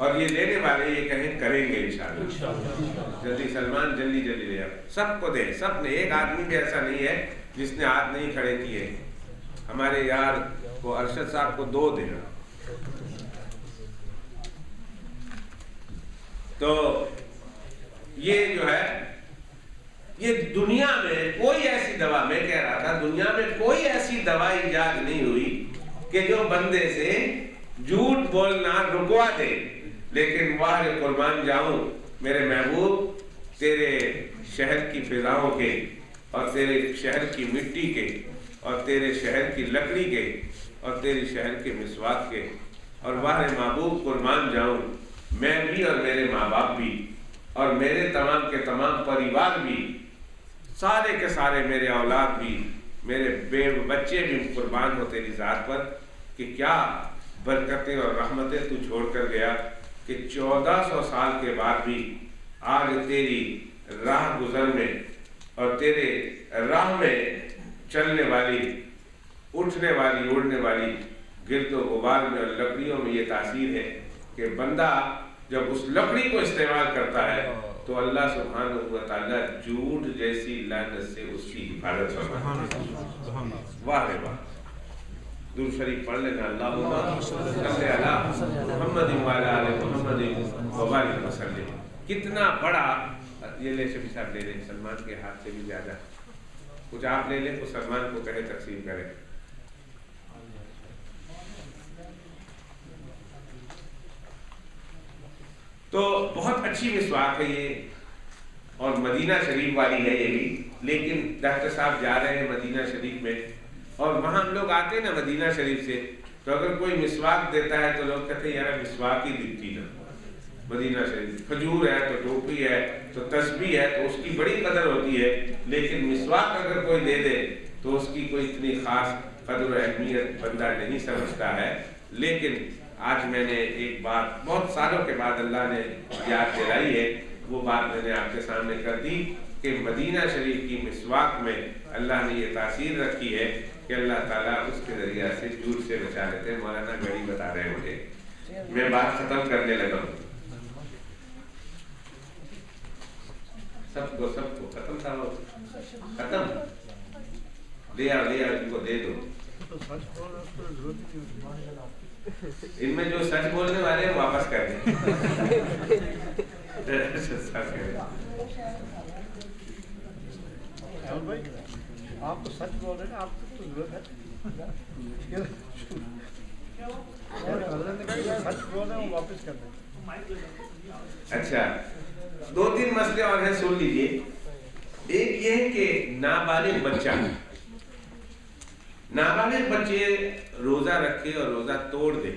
اور یہ لینے والے یہ کہیں کریں گے انشاءاللہ. جلدی سلمان جلدی جلدی لے آؤ. سب کو دیں, سب نے, ایک آدمی بھی ایسا نہیں ہے جس نے ہاتھ نہیں کھڑے کیے. ہمارے یار کو ارشد صاحب کو 2 دینا. تو یہ جو ہے, یہ دنیا میں کوئی ایسی دوا, میں کہہ رہا تھا دنیا میں کوئی ایسی دوا ایجاد نہیں ہوئی کہ جو بندے سے جھوٹ بولنا رکوا دے. لیکن واہ قربان جاؤں میرے محبوب, تیرے شہر کی فضاؤں کے اور تیرے شہر کی مٹی کے اور تیرے شہر کی لکڑی کے اور تیرے شہر کے مسواک کے, اور واہ محبوب قربان جاؤں میں بھی اور میرے ماں باپ بھی اور میرے تمام کے تمام پریوار بھی, سارے کے سارے میرے اولاد بھی, میرے بچے بھی قربان ہو تیری ذات پر کہ کیا برکتیں اور رحمتیں تو چھوڑ کر گیا کہ 1400 سال کے بعد بھی آج تیری راہ گزر میں اور تیرے راہ میں چلنے والی, اٹھنے والی, اڑنے والی گرد و غبار میں اور لکڑیوں میں یہ تاثیر ہے کہ بندہ جب اس لکڑی کو استعمال کرتا ہے تو اللہ سبحانہ و تعالیٰ جھوٹ جیسی لعنت سے اس کی حفاظت فرماتا ہے. واہ رے واہ. درود شریف پڑھ لینا. اللہم صلی علی محمد وعلی آل محمد وبارک وسلم. کتنا بڑا, یہ لے شفیع صاحب لے لیں, سلمان کے ہاتھ سے بھی زیادہ کچھ آپ لے لیں, تو سلمان کو کہے تقسیم کریں. تو بہت اچھی مسواک ہے یہ, اور مدینہ شریف والی ہے یہ بھی. لیکن ڈاکٹر صاحب جا رہے ہیں مدینہ شریف میں, اور وہاں ہم لوگ آتے ہیں نا مدینہ شریف سے, تو اگر کوئی مسواک دیتا ہے تو لوگ کہتے ہیں یار مسواک ہی دیتی نا. مدینہ شریف کھجور ہے تو ٹوپی ہے تو تسبیح ہے تو اس کی بڑی قدر ہوتی ہے, لیکن مسواک اگر کوئی دے دے تو اس کی کوئی اتنی خاص قدر و اہمیت بندہ نہیں سمجھتا ہے. لیکن آج میں نے ایک بات بہت سالوں کے بعد اللہ نے یاد دلائی ہے, وہ بات میں نے آپ کے سامنے کر دی کہ مدینہ شریف کی مسواک میں اللہ نے یہ تاثیر رکھی ہے کہ اللہ تعالیٰ اس کے ذریعہ سے جھوٹ سے بچا لیتے ہیں. مولانا گھڑی بتا رہے ہیں مجھے, میں بات ختم کرنے لگا ہوں. سب کو ختم تھا, وہ ختم. لے آؤ ان کو دے دو. ان میں جو سچ بولنے والے ہیں واپس کر دیں. آپ تو سچ بول رہے ہیں, آپ کو ضرورت ہے. سچ بول رہے ہیں, واپس کر دیں. اچھا, 2-3 مسئلے اور ہیں, سن لیجئے. ایک یہ ہے کہ نابالغ بچے روزہ رکھے اور روزہ توڑ دے.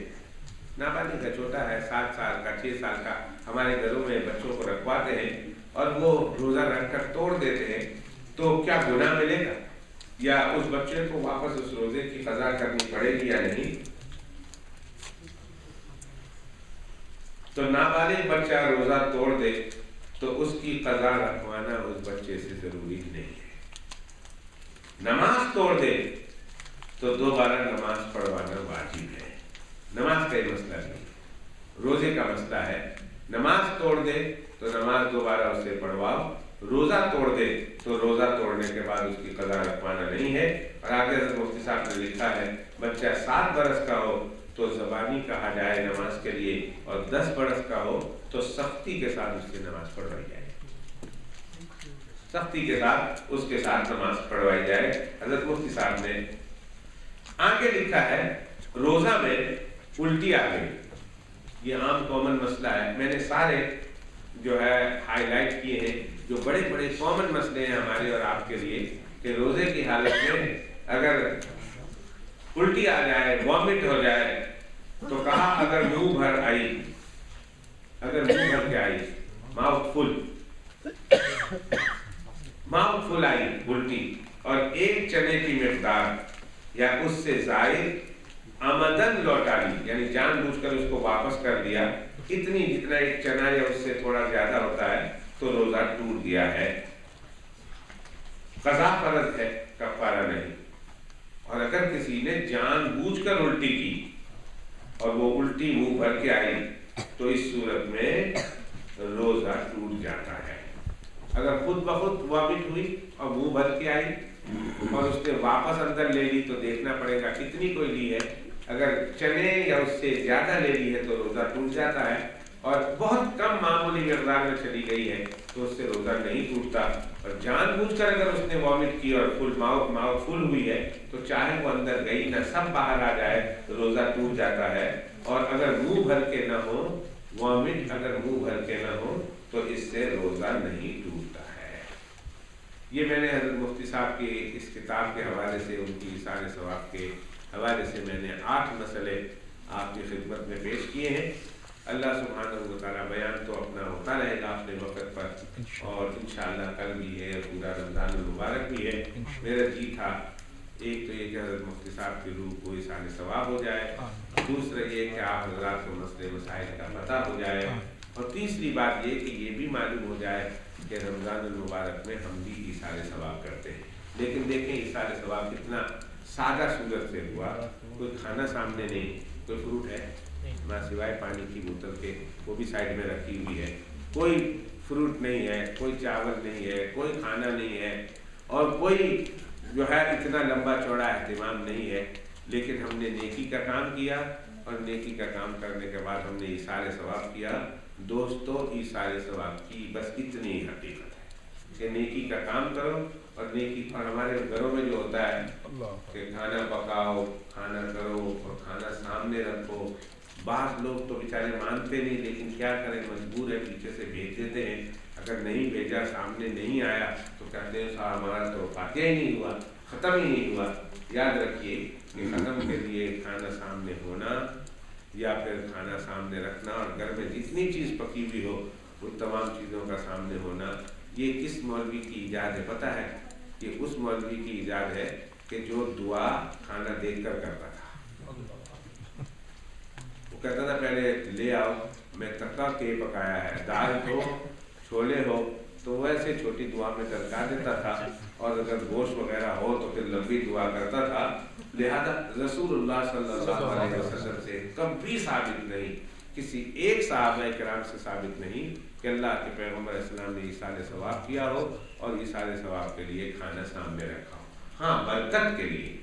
نابالغ کا چھوٹا ہے, 7 سال کا, 6 سال کا, ہمارے گھروں میں بچوں کو رکھواتے ہیں اور وہ روزہ رکھ کر توڑ دیتے ہیں, تو کیا گناہ ملے گا, یا اس بچے کو واپس اس روزے کی قضا کرنی پڑے گی یا نہیں؟ تو نابالغ بچہ روزہ توڑ دے تو اس کی قضا رکھوانا اس بچے سے ضروری نہیں ہے. نماز توڑ دے تو دوبارہ نماز پڑھوانا واجب ہے. نماز کا یہ مسئلہ نہیں, روزے کا مسئلہ ہے. نماز توڑ دے تو نماز دوبارہ اسے پڑھواؤ, روزہ توڑ دے تو روزہ توڑنے کے بعد اس کی قضا رکھوانا نہیں ہے. اور آگے حضرت مفتی صاحب نے لکھا ہے بچہ 7 برس کا ہو تو زبانی کہا جائے نماز کے لیے, اور 10 برس کا ہو تو سختی کے ساتھ اس کی نماز پڑھوائی جائے. سختی کے ساتھ اس کے ساتھ نماز پڑھوائی جائے. حضرت مفتی صاحب نے آگے لکھا ہے روزہ میں الٹی آ گئی. یہ عام کامن مسئلہ ہے, میں نے سارے جو ہے ہائی لائٹ کیے ہیں جو بڑے بڑے کامن مسئلے ہیں ہمارے اور آپ کے لیے, کہ روزے کی حالت میں اگر الٹی آ جائے, وامٹ ہو جائے, تو کہا اگر منہ بھر آئی, اگر منہ بھر کے آئی, ماؤتھ فل آئی الٹی, اور 1 چنے کی مقدار یا اس سے زائد آمدن لوٹا لی, یعنی جان بوجھ کر اس کو واپس کر دیا, اتنی جتنا 1 چنا یا اس سے تھوڑا زیادہ ہوتا ہے, تو روزہ ٹوٹ گیا ہے. قضا فرض ہے, کفارہ نہیں. اور اگر کسی نے جان بوجھ کر الٹی کی اور وہ الٹی منہ بھر کے آئی تو اس صورت میں روزہ ٹوٹ جاتا ہے۔ اگر خود بخود وامٹ ہوئی اور منہ بھر کے آئی اور اس نے واپس اندر لے لی تو دیکھنا پڑے گا کتنی کوئی لی ہے، اگر چنے یا اس سے زیادہ لے لی ہے تو روزہ ٹوٹ جاتا ہے، اور بہت کم معمولی مقدار میں چلی گئی ہے تو اس سے روزہ نہیں ٹوٹتا۔ اور جان بوجھ کر اگر اس نے وامٹ کی اور فل ماؤتھ فل ہوئی ہے تو چاہے وہ اندر گئی نہ سب باہر آ جائے تو روزہ ٹوٹ جاتا ہے۔ اور اگر منہ بھر کے نہ ہو وامٹ، اگر منہ بھر کے نہ ہو تو اس سے روزہ نہیں ٹوٹتا ہے۔ یہ میں نے حضرت مفتی صاحب کی اس کتاب کے حوالے سے، ان کی ایثار ثواب کے حوالے سے میں نے 8 مسئلے آپ کی خدمت میں پیش کیے ہیں۔ اللہ سبحانہ و تعالیٰ بیان تو اپنا ہوتا رہے گا اپنے وقت پر، اور انشاءاللہ کل بھی ہے، پورا رمضان المبارک بھی ہے۔ میرا جی تھا ایک تو یہ کہ حضرت مفتی صاحب کی روح کو ایثار ثواب ہو جائے، دوسرا یہ کہ آپ حضرات کو مسئلے مسائل کا پتہ ہو جائے، اور تیسری بات یہ کہ یہ بھی معلوم ہو جائے کہ رمضان المبارک میں ہم بھی ایثار ثواب کرتے ہیں۔ لیکن دیکھیں ایثار ثواب کتنا سادہ صورت سے ہوا، کوئی کھانا سامنے نہیں، کوئی فروٹ ہے نہ سوائے پانی کی بوتل کے، وہ بھی سائڈ میں رکھی ہوئی ہے، کوئی فروٹ نہیں ہے، کوئی چاول نہیں ہے، کوئی کھانا نہیں ہے، اور کوئی جو ہے اتنا لمبا چوڑا اہتمام نہیں ہے، لیکن ہم نے نیکی کا کام کیا، اور نیکی کا کام کرنے کے بعد ہم نے ایثار ثواب کیا۔ دوستو ایثار ثواب کی بس اتنی ہی حقیقت ہے کہ نیکی کا کام کرو، اور نیکی پر ہمارے گھروں میں جو ہوتا ہے کہ کھانا پکاؤ، کھانا کرو اور کھانا سامنے رکھو، بعض لوگ تو بیچارے مانتے نہیں، لیکن کیا کریں مجبور ہے، پیچھے سے بھیج دیتے ہیں، اگر نہیں بھیجا سامنے نہیں آیا تو کہتے ہیں صاحب ہمارا تو فاتحہ ہی نہیں ہوا، ختم ہی نہیں ہوا۔ یاد رکھیے کہ ختم کے لیے کھانا سامنے ہونا یا پھر کھانا سامنے رکھنا، اور گھر میں جتنی چیز پکی ہوئی ہو ان تمام چیزوں کا سامنے ہونا، یہ کس مولوی کی ایجاد ہے پتہ ہے؟ یہ اس مولوی کی ایجاد ہے کہ جو دعا کھانا دیکھ کر کرتا تھا۔ وہ کہتا تھا پہلے لے آؤ، میں تکا کے پکایا ہے، دال ہو چھولے ہو تو ویسے چھوٹی دعا میں ترکا دیتا تھا، اور اگر گوشت وغیرہ ہو تو پھر لمبی دعا کرتا تھا۔ لہذا رسول اللہ صلی اللہ علیہ وسلم سے کبھی ثابت نہیں، کسی ایک صحابہ کرام سے ثابت نہیں کہ اللہ کے پیغمبر علیہ السلام نے ایثار ثواب کیا ہو اور ایثار ثواب کے لیے کھانا سامنے رکھا ہو۔ ہاں برکت کے لیے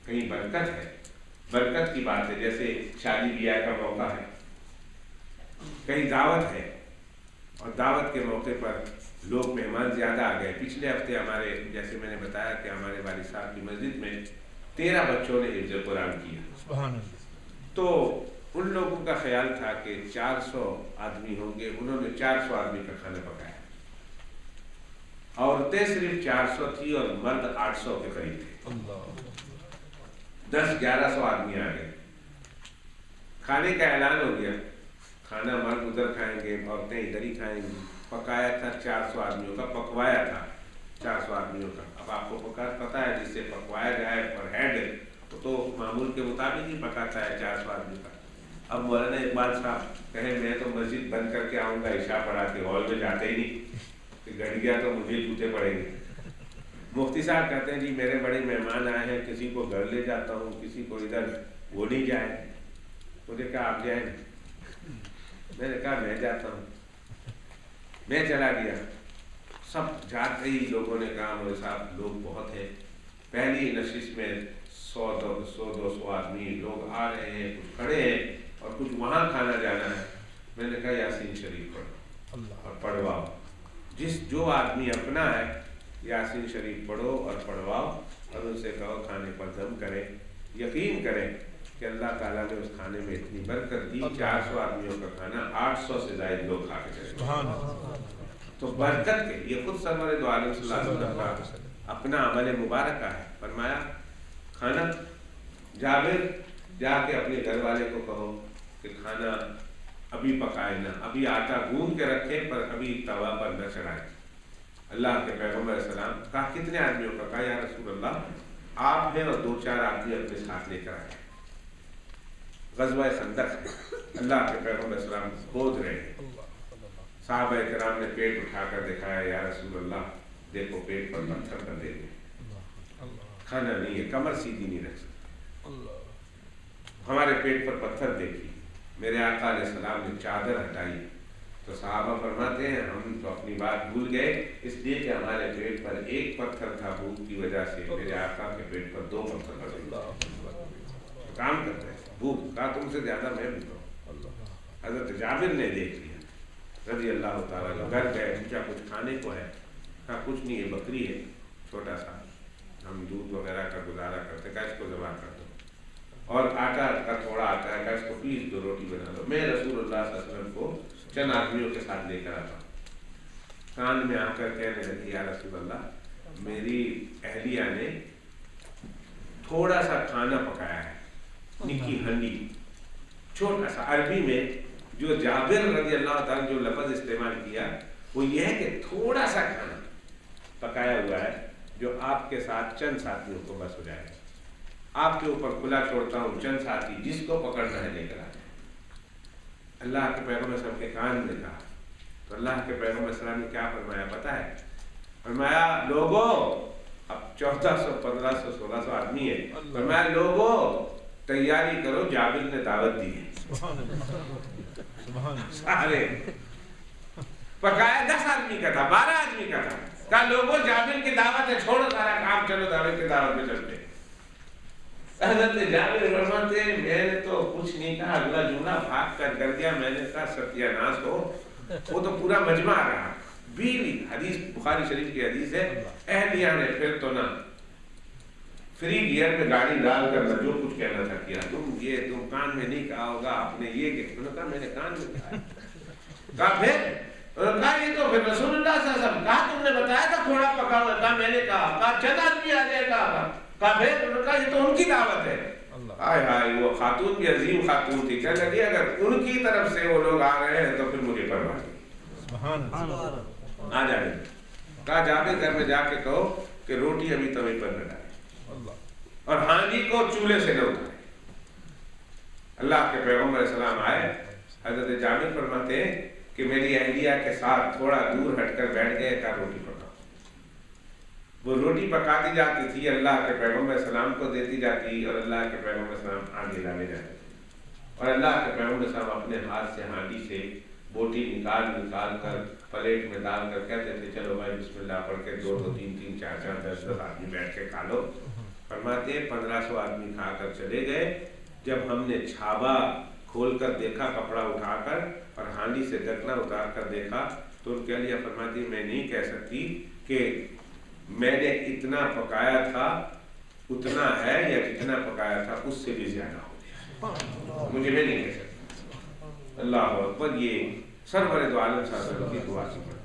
کہیں برکت ہے، برکت کی بات ہے، جیسے شادی بیاہ کا موقع ہے، کہیں دعوت ہے، اور دعوت کے موقع پر لوگ مہمان زیادہ آ گئے۔ پچھلے ہفتے ہمارے، جیسے میں نے بتایا کہ ہمارے والد صاحب کی مسجد میں 13 بچوں نے حفظ قرآن کیا، تو ان لوگوں کا خیال تھا کہ 400 آدمی ہوں گے، انہوں نے 400 آدمی کا کھانا پکایا، عورتیں صرف 400 تھی اور مرد 800 کے قریب تھے، 10-1100 آدمی آ گئے۔ کھانے کا اعلان ہو گیا، کھانا مرد ادھر کھائیں گے، عورتیں ادھر ہی کھائیں گی۔ پکایا تھا 400 آدمیوں کا، پکوایا تھا 400 آدمیوں کا۔ اب آپ کو پتہ ہے جس سے پکوایا جائے پر ہیڈ تو معمول کے مطابق ہی پکاتا ہے 400 آدمی کا۔ اب مولانا اقبال صاحب کہیں میں تو مسجد بند کر کے آؤں گا، عشاء پڑھا کے ہال میں جاتے ہی نہیں کہ گھٹ گیا تو مجھے جوتے پڑیں گے۔ مفتی صاحب کہتے ہیں جی میرے بڑے مہمان آئے ہیں، کسی کو گھر لے جاتا ہوں، کسی کو ادھر، وہ نہیں جائے۔ مجھے کہا آپ جائیں؟ میں نے کہا میں جاتا ہوں۔ میں چلا گیا، سب جاتے ہی لوگوں نے کہا مولوی صاحب لوگ بہت ہیں، پہلی نشست میں 100-200 آدمی لوگ آ رہے ہیں، کچھ کھڑے ہیں اور کچھ وہاں کھانا جانا ہے۔ میں نے کہا یاسین شریف پڑھو اور پڑھواؤ، جو آدمی اپنا ہے یاسین شریف پڑھو اور پڑھواؤ، اور ان سے کہو کھانے پر دم کریں۔ یقین کریں کہ اللہ تعالیٰ نے اس کھانے میں اتنی برکت دی، 400 آدمیوں کا کھانا 800 سے زائد لوگ کھا کے چلے۔ تو برکت کے یہ خود سرور دو عالم صلی اللہ علیہ وسلم کا اپنا عمل مبارک ہے۔ فرمایا کھانا، جابر جا کے اپنے گھر والے کو کہو کہ کھانا ابھی پکائے نہ، ابھی آٹا گوندھ کے رکھے پر ابھی توا پر نہ چڑھائے۔ اللہ کے پیغمبر علیہ السلام کہا کتنے آدمیوں کا؟ کہا یا رسول اللہ آپ ہیں اور 2-4 آدمی اپنے ساتھ لے کر آئے۔ غزوہ خندق ہے، اللہ کے پیغمبر علیہ السلام کھود رہے ہیں، صحابہ کرام نے پیٹ اٹھا کر دکھایا، یا رسول اللہ دیکھو پیٹ پر پتھر بندھے ہوئے، کھانا نہیں ہے، کمر سیدھی نہیں رکھ سکتا، ہمارے پیٹ پر پتھر دیکھیے۔ میرے آقا علیہ السلام نے چادر ہٹائی تو صحابہ فرماتے ہیں ہم تو اپنی بات بھول گئے، اس لیے کہ ہمارے پیٹ پر ایک پتھر تھا بھوک کی وجہ سے، میرے آقا کے پیٹ پر 2 پتھر پڑے، کام کرتے ہیں بھوک کا تم سے زیادہ میں بھوکا ہوں۔ حضرت جابر نے دیکھ لیا رضی اللہ تعالیٰ، جو گھر گئے پوچھا کچھ کھانے کو ہے؟ کہا کچھ نہیں ہے، بکری ہے چھوٹا سا، ہم دودھ وغیرہ کا گزارا کرتے، کہا اس کو ذبح کر دو، اور آٹا کا تھوڑا آتا ہے، کہا اس کو پیس دو، روٹی بنا دو۔ میں رسول اللہ صلی اللہ علیہ وسلم کو چند آدمیوں کے ساتھ لے کر آتا ہوں، کان میں آ کر کہنے لگی یا رسول اللہ میری اہلیہ نے تھوڑا سا کھانا پکایا ہے، نکی ہنڈی، چھوٹا سا۔ عربی میں جو جابر رضی اللہ تعالیٰ جو لفظ استعمال کیا وہ یہ ہے کہ تھوڑا سا کھانا پکایا ہوا ہے جو آپ کے ساتھ چند ساتھیوں کو بس ہو جائے گا، آپ کے اوپر کھلا چھوڑتا ہوں، چند ساتھی جس کو پکڑنا ہے لے کر آئے۔ اللہ کے پیغمبر صلی اللہ علیہ وسلم کے کان میں کہا تو اللہ کے پیغمبر صلی اللہ علیہ وسلم نے کیا فرمایا پتہ ہے؟ فرمایا لوگوں، اب 1400 1500 1600 آدمی ہے، فرمایا لوگوں تیاری کرو، جابر نے دعوت دی ہے۔ سارے پکایا 10 آدمی کا تھا، 12 آدمی کا تھا، کہا لوگوں جابر کی دعوت ہے، چھوڑو سارا کام، چلو جابر کی دعوت میں چلتے۔ حضرت جابر فرماتے ہیں میں نے تو کچھ نہیں کہا، اگلا جملہ بھاگ کر کر دیا، میں نے کہا ستیہ ناس ہو۔ وہ تو پورا مجمع رہا، بیوی، حدیث بخاری شریف کی حدیث ہے، اہلیہ نے پھر تو نہ فری گیئر میں گاڑی ڈال کر نہ جو کچھ کہنا تھا کیا، تم کان میں نہیں کہا ہوگا آپ نے یہ کہ، انہوں نے کہا میں نے کان میں کہا ہے۔ کہا پھر؟ انہوں نے کہا یہ تو پھر رسول اللہ صلی اللہ علیہ وسلم، کہا تم نے بتایا تھا تھوڑا پکا ہوا، کہا میں نے کہا چند آدمی آ جائے گا، کہا پھر؟ انہوں نے کہا یہ تو ان کی دعوت ہے۔ ہائے ہائے، وہ خاتون بھی عظیم خاتون تھی، کہنے لگی اگر ان کی طرف سے وہ لوگ آ رہے ہیں تو پھر مجھے پرواہ نہیں، آ جائیں۔ کہا جابر گھر میں جا کے کہو کہ روٹی ابھی توے پر نہ ڈالے اور ہانڈی کو چولہے سے نہ اٹھائے۔ اللہ کے پیغمبر علیہ السلام آئے، حضرت جابر فرماتے ہیں کہ میری اہلیہ کے ساتھ تھوڑا دور ہٹ کر بیٹھ گئے، کہا روٹی پکاؤ۔ وہ روٹی پکاتی جاتی تھی، اللہ کے پیغمبر علیہ السلام کو دیتی جاتی اور اللہ کے پیغمبر علیہ السلام آگے ڈالے جاتے تھے، اور اللہ کے پیغمبر علیہ السلام اپنے ہاتھ سے ہانڈی سے بوٹی نکال کر پلیٹ میں ڈال کر کہتے تھے چلو بھائی بسم اللہ پڑھ کے 2 2 3 3 4 4 10 10 آدمی بیٹھ کے کھا لو۔ فرماتے ہیں 1500 آدمی کھا کر چلے گئے، جب ہم نے چھابا کھول کر دیکھا، کپڑا اٹھا کر اور ہانڈی سے ڈھکنا اتار کر دیکھا تو ان کے لیے فرماتی میں نہیں کہہ سکتی کہ میں نے اتنا پکایا تھا اتنا ہے یا جتنا پکایا تھا اس سے بھی زیادہ ہو گیا، مجھے میں نہیں کہہ سکتا۔ اللہ اکبر، یہ سرور دو عالم صلی اللہ علیہ وسلم کی دعا سے پڑھا۔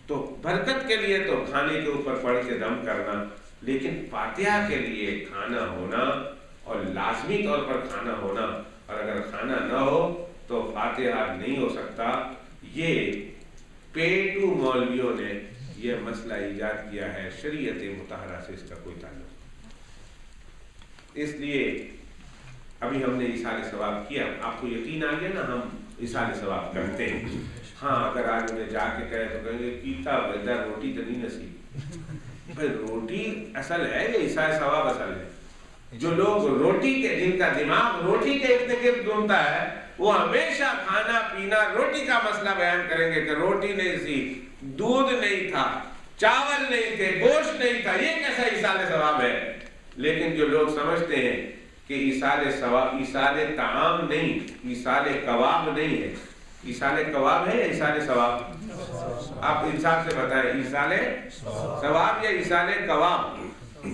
تو برکت کے لیے تو کھانے کے اوپر پڑھ کے دم کرنا، لیکن فاتحہ کے لیے کھانا ہونا اور لازمی طور پر کھانا ہونا، اور اگر کھانا نہ ہو تو فاتحہ نہیں ہو سکتا۔ یہ پیٹو مولویوں نے یہ مسئلہ ایجاد کیا ہے، شریعت مطہرہ سے اس کا کوئی تعلق نہیں۔ اس لیے ابھی ہم نے ایصال ثواب کیا، آپ کو یقین آ گیا نا ہم ایصال ثواب کرتے ہیں۔ ہاں اگر آج انہیں جا کے کہے تو کہیں گے پیتا بدا روٹی تو نہیں نصیب، بھائی روٹی اصل ہے یا ایصال ثواب اصل ہے؟ جو لوگ روٹی کے، جن کا دماغ روٹی کے ارد گرد گھومتا ہے، وہ ہمیشہ کھانا پینا روٹی کا مسئلہ بیان کریں گے کہ روٹی نہیں تھی، دودھ نہیں تھا، چاول نہیں تھے، گوشت نہیں تھا، یہ کیسا ایصال ثواب ہے؟ لیکن جو لوگ سمجھتے ہیں کہ ایصال ثواب ایصال طعام نہیں، ایصال کباب نہیں ہے، ایصال کباب ہے یا ایصال ثواب؟ آپ انصاف سے بتائیں، ایصال ثواب یا ایصال کباب؟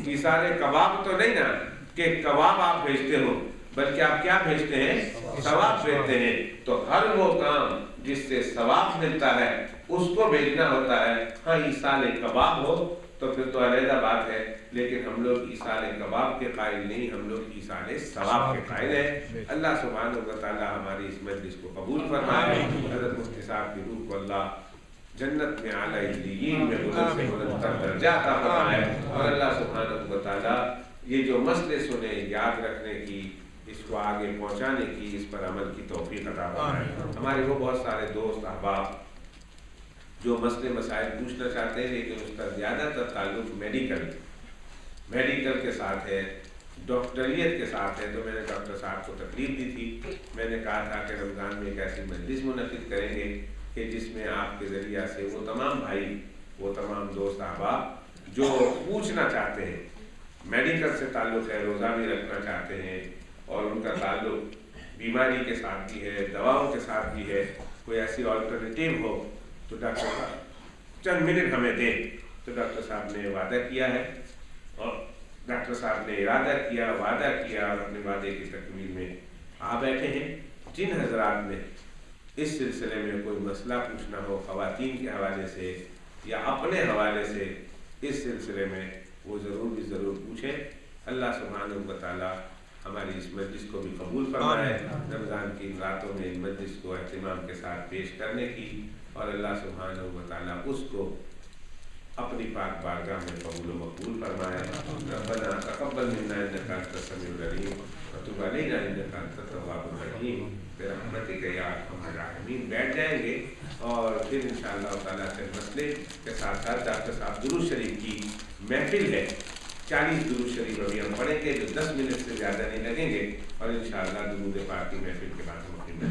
ایصال کباب تو نہیں نا کہ کباب آپ بھیجتے ہو، بلکہ آپ کیا بھیجتے ہیں؟ ثواب بھیجتے ہیں۔ تو ہر وہ کام جس سے ثواب ملتا ہے اس کو بھیجنا ہوتا ہے۔ ہاں ایصال کباب ہو تو پھر تو علیحدہ بات ہے، لیکن ہم لوگ ایصال کباب کے قائل نہیں، ہم لوگ ایصال ثواب کے قائل ہیں۔ اللہ سبحانہ و تعالی ہماری اس مجلس کو قبول فرمائے، حضرت مفتی صاحب کی روح کو اللہ جنت میں اعلیٰ علیین میں بلند سے بلند تر درجہ عطا فرمائے، اور اللہ سبحانہ و تعالی یہ جو مسئلے سنے یاد رکھنے کی، اس کو آگے پہنچانے کی، اس پر عمل کی توفیق عطا فرمائے۔ ہمارے وہ بہت سارے دوست احباب جو مسئلے مسائل پوچھنا چاہتے ہیں لیکن اس کا زیادہ تر تعلق میڈیکل کے ساتھ ہے، ڈاکٹریت کے ساتھ ہے، تو میں نے ڈاکٹر صاحب کو تکلیف دی تھی، میں نے کہا تھا کہ رمضان میں ایک ایسی مجلس منعقد کریں گے کہ جس میں آپ کے ذریعہ سے وہ تمام بھائی، وہ تمام دوست احباب جو پوچھنا چاہتے ہیں، میڈیکل سے تعلق ہے، روزہ بھی رکھنا چاہتے ہیں اور ان کا تعلق بیماری کے ساتھ بھی ہے، دواؤں کے ساتھ بھی ہے، کوئی ایسی آلٹرنیٹیو ہو تو ڈاکٹر صاحب چند منٹ ہمیں دیں۔ تو ڈاکٹر صاحب نے وعدہ کیا ہے اور ڈاکٹر صاحب نے ارادہ کیا، وعدہ کیا اور اپنے وعدے کی تکمیل میں آ بیٹھے ہیں۔ جن حضرات نے اس سلسلے میں کوئی مسئلہ پوچھنا ہو خواتین کے حوالے سے یا اپنے حوالے سے اس سلسلے میں، وہ ضرور پوچھیں۔ اللہ سبحانہ و تعالیٰ ہماری اس مجلس کو بھی قبول فرمائے، رمضان کی راتوں میں اس مجلس کو اہتمام کے ساتھ پیش کرنے کی، اور اللہ سبحانہ و تعالیٰ اس کو اپنی پاک بارگاہ میں قبول و مقبول فرمائے۔ ربنا تقبل منا انک انت السمیع العلیم وتب علینا انک انت التواب الرحیم برحمتک یا ارحم الراحمین۔ بیٹھ جائیں گے اور پھر انشاءاللہ تعالیٰ سے مسئلے کے ساتھ ساتھ ڈاکٹر صاحب درود شریف کی محفل ہے، 40 درود شریف ابھی ہم پڑھیں گے جو 10 منٹ سے زیادہ نہیں لگیں گے، اور انشاءاللہ درود پاک کی محفل کے بعد ہم اپنی